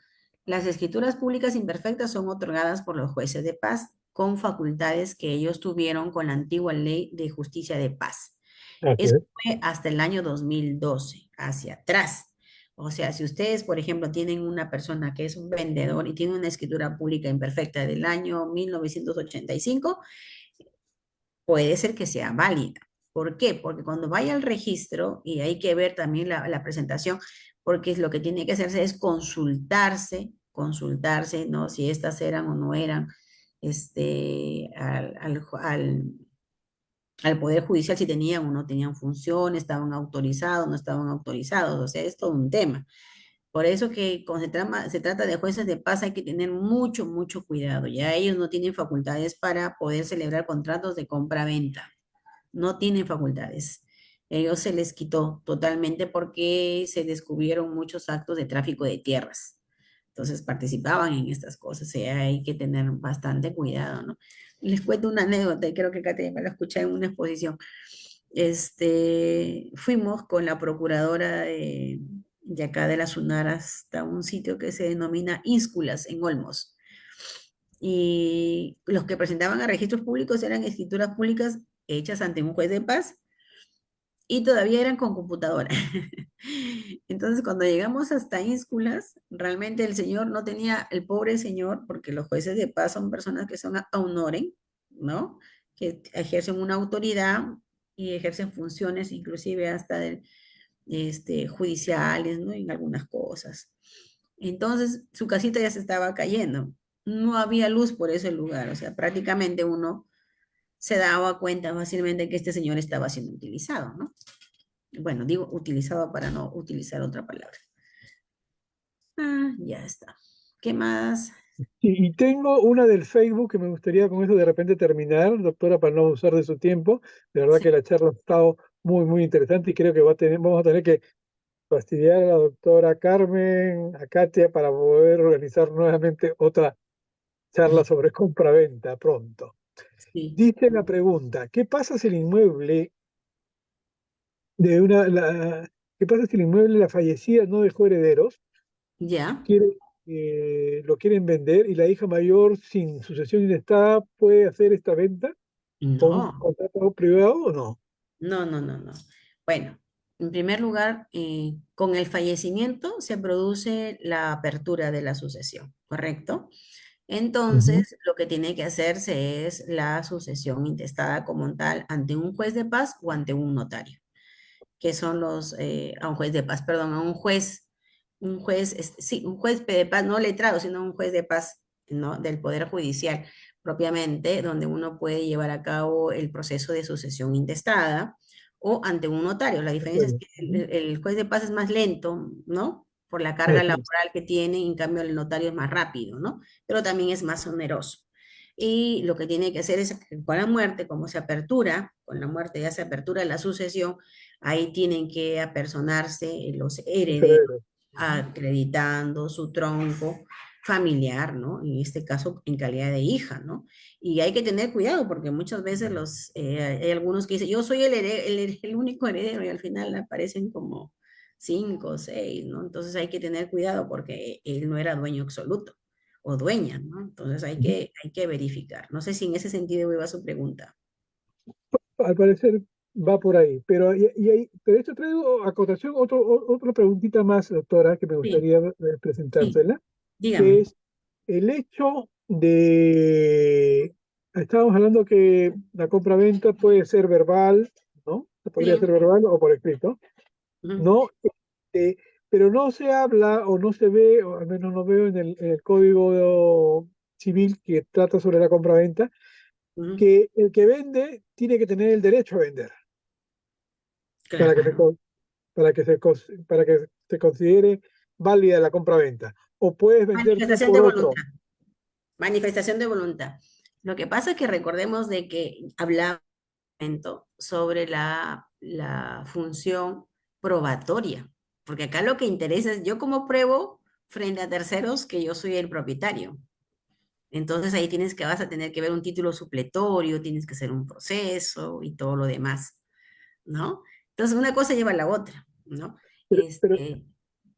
Las escrituras públicas imperfectas son otorgadas por los jueces de paz con facultades que ellos tuvieron con la antigua ley de justicia de paz. Así Eso es. fue hasta el año 2012, hacia atrás. O sea, si ustedes, por ejemplo, tienen una persona que es un vendedor y tiene una escritura pública imperfecta del año 1985, puede ser que sea válida. ¿Por qué? Porque cuando vaya al registro, y hay que ver también la presentación, porque lo que tiene que hacerse es consultarse, ¿no? Si estas eran o no eran, al Poder Judicial, si tenían o no tenían función, estaban autorizados, no estaban autorizados, o sea, es todo un tema. Por eso que cuando se trata de jueces de paz hay que tener mucho cuidado. Ya ellos no tienen facultades para poder celebrar contratos de compra-venta, no tienen facultades. Ellos se les quitó totalmente porque se descubrieron muchos actos de tráfico de tierras. Entonces participaban en estas cosas, o sea, hay que tener bastante cuidado, ¿no? Les cuento una anécdota, y creo que Katy me la escuché en una exposición. Fuimos con la procuradora de acá de la SUNAR hasta un sitio que se denomina Ínsculas en Olmos. Y los que presentaban a registros públicos eran escrituras públicas hechas ante un juez de paz y todavía eran con computadora. Entonces, cuando llegamos hasta Ísculas, realmente el señor no tenía, el pobre señor, porque los jueces de paz son personas que son a honoren, ¿no? Que ejercen una autoridad y ejercen funciones inclusive hasta judiciales, ¿no? En algunas cosas. Entonces, su casita ya se estaba cayendo. No había luz por ese lugar, o sea, prácticamente uno se daba cuenta fácilmente que este señor estaba siendo utilizado, ¿no? Bueno, digo utilizado para no utilizar otra palabra. Ah, ya está. ¿Qué más? Y tengo una del Facebook que me gustaría con eso de repente terminar, doctora, para no usar de su tiempo. De verdad Sí, que la charla ha estado muy, muy interesante y creo que vamos a tener que fastidiar a la doctora Carmen, a Katia, para poder organizar nuevamente otra charla sobre compraventa pronto. sí, Dice la pregunta, ¿qué pasa si el inmueble de qué pasa si el inmueble la fallecida no dejó herederos, ya. quiere, lo quieren vender y la hija mayor sin sucesión intestada puede hacer esta venta con un No, contrato privado o no? no, no, no, no. Bueno, en primer lugar, con el fallecimiento se produce la apertura de la sucesión, ¿correcto? Ujú. Entonces, lo que tiene que hacerse es la sucesión intestada como tal ante un juez de paz o ante un notario, que son a un juez de paz, perdón, a un juez, sí, un juez de paz, no letrado, sino un juez de paz, ¿no? Del Poder Judicial, propiamente, donde uno puede llevar a cabo el proceso de sucesión intestada o ante un notario. La De diferencia es acuerdo. que Ujú. el juez de paz es más lento, ¿no? Por la carga Así es. laboral que tiene, y en cambio el notario es más rápido, ¿no? Pero también es más oneroso. Y lo que tiene que hacer es que con la muerte, como se apertura, con la muerte ya se apertura la sucesión, ahí tienen que apersonarse los Los herederos, herederos. Ujú. acreditando su tronco familiar, ¿no? En este caso, en calidad de hija, ¿no? Y hay que tener cuidado porque muchas veces hay algunos que dicen, yo soy el único heredero y al final aparecen como cinco o seis, ¿no? Entonces hay que tener cuidado porque él no era dueño absoluto o dueña, ¿no? Entonces Ujú. hay que verificar. No sé si en ese sentido iba su pregunta. Al parecer va por ahí, pero esto traigo a cotación otra preguntita más, doctora, que me Sí, gustaría sí, presentársela, que dígame. es el hecho de, estábamos hablando que la compra-venta puede ser verbal, ¿no? Podría Sí. ser verbal o por escrito, Ujú, ¿no? Este, pero no se habla o no se ve, o al menos no veo en el código civil que trata sobre la compra-venta, ujú, que el que vende tiene que tener el derecho a vender para que claro. para que se considere válida la compra-venta. O puedes vender tú Manifestación de por otro. voluntad. Manifestación de voluntad. Lo que pasa es que recordemos de que hablamos sobre la función probatoria, porque acá lo que interesa es yo como pruebo frente a terceros que yo soy el propietario. Entonces ahí vas a tener que ver un título supletorio, tienes que hacer un proceso y todo lo demás, ¿no? Entonces una cosa lleva a la otra, ¿no? Pero sí,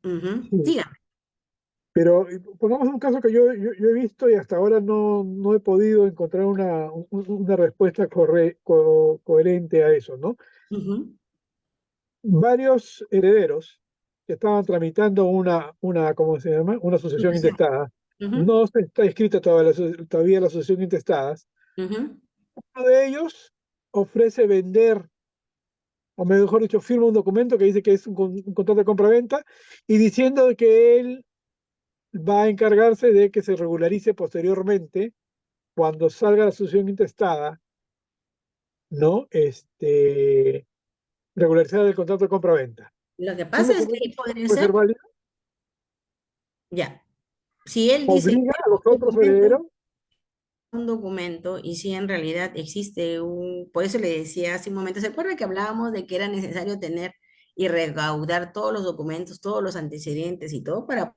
Dígame. pero pongamos un caso que yo he visto y hasta ahora no he podido encontrar una respuesta coherente a eso, ¿no? Ujú, Varios herederos que estaban tramitando ¿cómo se llama? Una sucesión sucesión. intestada. Ujú, No se está escrita todavía la sucesión intestadas. ujú, Uno de ellos ofrece vender, o mejor dicho, firma un documento que dice que es un contrato de compra-venta y diciendo que él va a encargarse de que se regularice posteriormente cuando salga la sucesión intestada, ¿no? Regularizar el contrato de compra-venta. Lo que Un pasa es que documento ahí podría puede ser ser, válido, ya, si él dice, obliga a quiero los otros herederos. un documento y si en realidad existe por eso le decía hace un momento, ¿se acuerda que hablábamos de que era necesario tener y recaudar todos los documentos, todos los antecedentes y todo para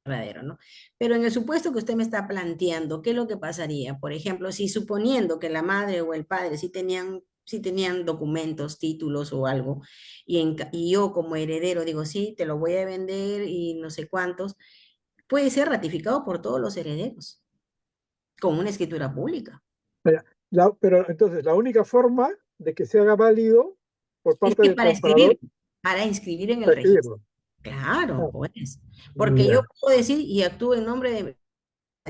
verdadero, ¿no? Pero en el supuesto que usted me está planteando, ¿qué es lo que pasaría? Por ejemplo, si suponiendo que la madre o el padre sí tenían documentos, títulos o algo, y yo como heredero digo, sí, te lo voy a vender y no sé cuántos, puede ser ratificado por todos los herederos, con una escritura pública. Vaya, pero entonces la única forma de que se haga válido por Es parte que del comprador para inscribir en el Para registro. escribirlo. Claro, Ah, pues, porque yo ya. puedo decir y actúo en nombre de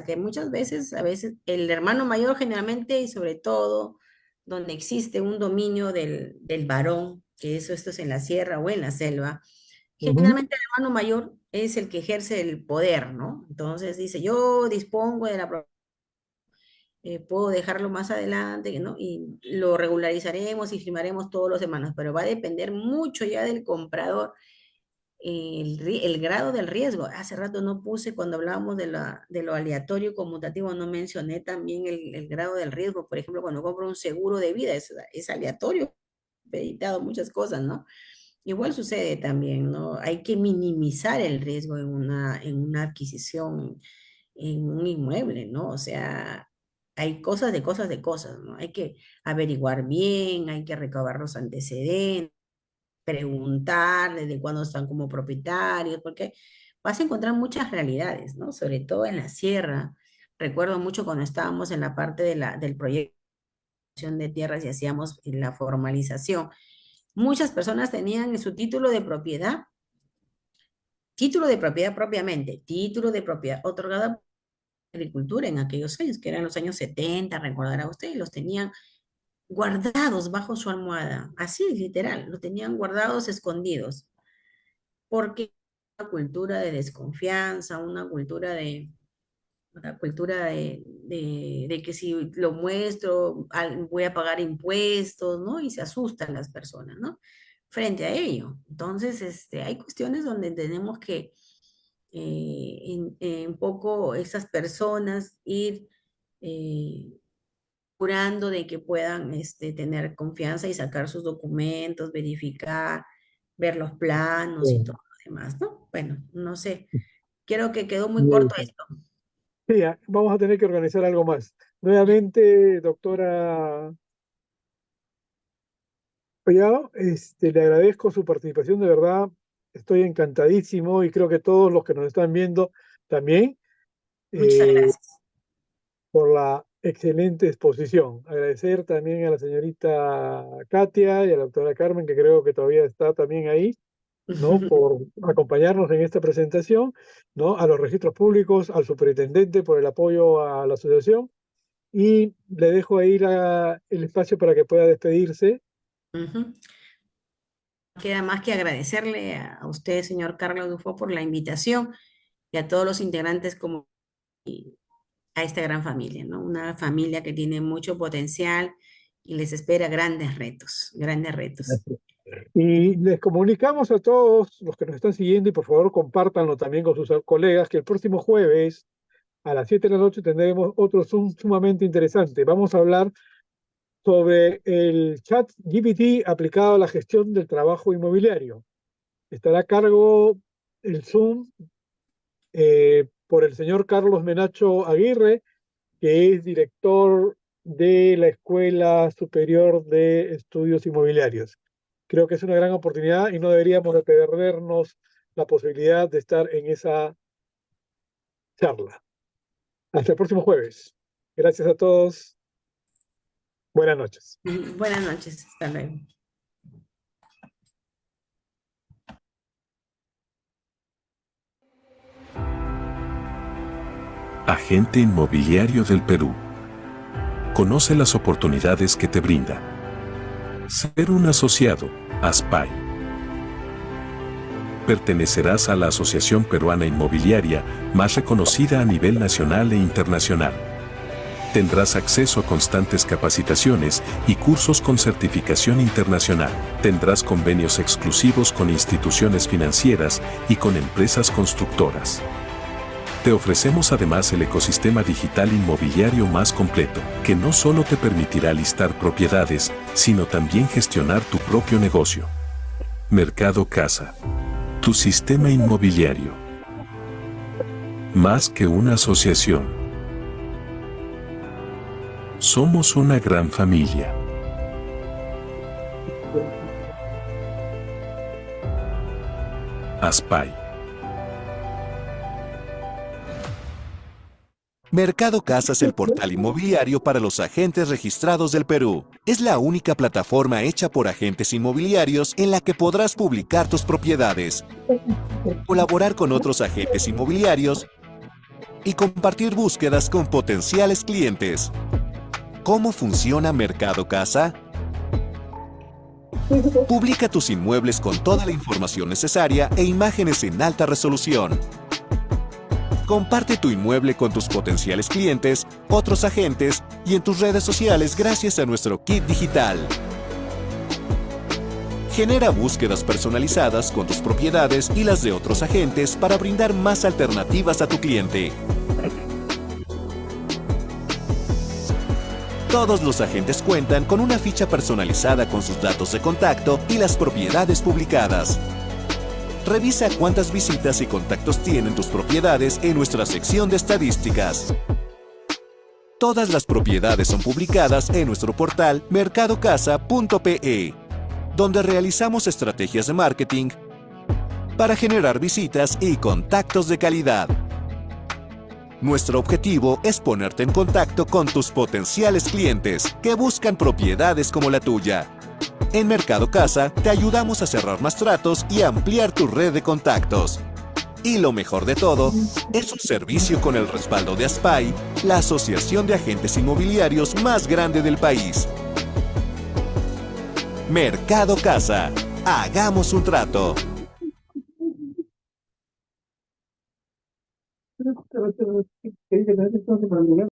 que muchas veces, a veces, el hermano mayor generalmente y sobre todo donde existe un dominio del varón, que eso esto es en la sierra o en la selva, Ujú. generalmente el hermano mayor es el que ejerce el poder, ¿no? Entonces dice, yo dispongo de la puedo dejarlo más adelante, ¿no? Y lo regularizaremos y firmaremos todos los hermanos, pero va a depender mucho ya del comprador el grado del riesgo. Hace rato no puse, cuando hablábamos de lo aleatorio conmutativo, no mencioné también el grado del riesgo. Por ejemplo, cuando compro un seguro de vida, es aleatorio, editado muchas cosas, ¿no? Igual sucede también, ¿no? Hay que minimizar el riesgo en una adquisición, en un inmueble, ¿no? O sea, hay cosas de cosas de cosas, ¿no? Hay que averiguar bien, hay que recabar los antecedentes, preguntar desde cuándo están como propietarios, porque vas a encontrar muchas realidades, ¿no? Sobre todo en la sierra. Recuerdo mucho cuando estábamos en la parte del proyecto de tierras y hacíamos la formalización. Muchas personas tenían su título de propiedad propiamente, título de propiedad otorgado por la agricultura en aquellos años, que eran los años 70, recordará usted, y los tenían guardados bajo su almohada, así literal, lo tenían guardados escondidos, porque una cultura de desconfianza, una cultura de que si lo muestro voy a pagar impuestos, ¿no? Y se asustan las personas, ¿no? Frente a ello. Entonces, hay cuestiones donde tenemos que un poco esas personas ir eh, curando de que puedan tener confianza y sacar sus documentos, verificar, ver los planos y todo Bien. lo demás, ¿no? Bueno, no sé, creo que quedó muy corto Bien. esto. Sí, vamos a tener que organizar algo más. Nuevamente, doctora Collado, le agradezco su participación, de verdad, estoy encantadísimo y creo que todos los que nos están viendo también, Muchas eh, gracias. por la excelente exposición. Agradecer también a la señorita Katia y a la doctora Carmen, que creo que todavía está también ahí, ¿no? Por acompañarnos en esta presentación, ¿no? A los registros públicos, al superintendente por el apoyo a la asociación y le dejo ahí el espacio para que pueda despedirse. Ujú. Queda más que agradecerle a usted, señor Carlos Dufo, por la invitación y a todos los integrantes como a esta gran familia, ¿no? Una familia que tiene mucho potencial y les espera grandes retos, grandes retos. Y les comunicamos a todos los que nos están siguiendo y por favor compártanlo también con sus colegas que el próximo jueves a las 7 de la noche tendremos otro Zoom sumamente interesante. Vamos a hablar sobre el chat GPT aplicado a la gestión del trabajo inmobiliario. Estará a cargo el Zoom por el señor Carlos Menacho Aguirre, que es director de la Escuela Superior de Estudios Inmobiliarios. Creo que es una gran oportunidad y no deberíamos de perdernos la posibilidad de estar en esa charla. Hasta el próximo jueves. Gracias a todos. Buenas noches. Buenas noches, hasta luego. Agente Inmobiliario del Perú. Conoce las oportunidades que te brinda. Ser un asociado, ASPAI. Pertenecerás a la Asociación Peruana Inmobiliaria, más reconocida a nivel nacional e internacional. Tendrás acceso a constantes capacitaciones y cursos con certificación internacional. Tendrás convenios exclusivos con instituciones financieras y con empresas constructoras. Te ofrecemos además el ecosistema digital inmobiliario más completo, que no solo te permitirá listar propiedades, sino también gestionar tu propio negocio. Mercado Casa. Tu sistema inmobiliario. Más que una asociación. Somos una gran familia. ASPAI. Mercado Casa es el portal inmobiliario para los agentes registrados del Perú. Es la única plataforma hecha por agentes inmobiliarios en la que podrás publicar tus propiedades, colaborar con otros agentes inmobiliarios y compartir búsquedas con potenciales clientes. ¿Cómo funciona Mercado Casa? Publica tus inmuebles con toda la información necesaria e imágenes en alta resolución. Comparte tu inmueble con tus potenciales clientes, otros agentes y en tus redes sociales gracias a nuestro kit digital. Genera búsquedas personalizadas con tus propiedades y las de otros agentes para brindar más alternativas a tu cliente. Todos los agentes cuentan con una ficha personalizada con sus datos de contacto y las propiedades publicadas. Revisa cuántas visitas y contactos tienen tus propiedades en nuestra sección de estadísticas. Todas las propiedades son publicadas en nuestro portal mercadocasa.pe, donde realizamos estrategias de marketing para generar visitas y contactos de calidad. Nuestro objetivo es ponerte en contacto con tus potenciales clientes que buscan propiedades como la tuya. En Mercado Casa te ayudamos a cerrar más tratos y a ampliar tu red de contactos. Y lo mejor de todo, es un servicio con el respaldo de ASPAI, la asociación de agentes inmobiliarios más grande del país. Mercado Casa. Hagamos un trato.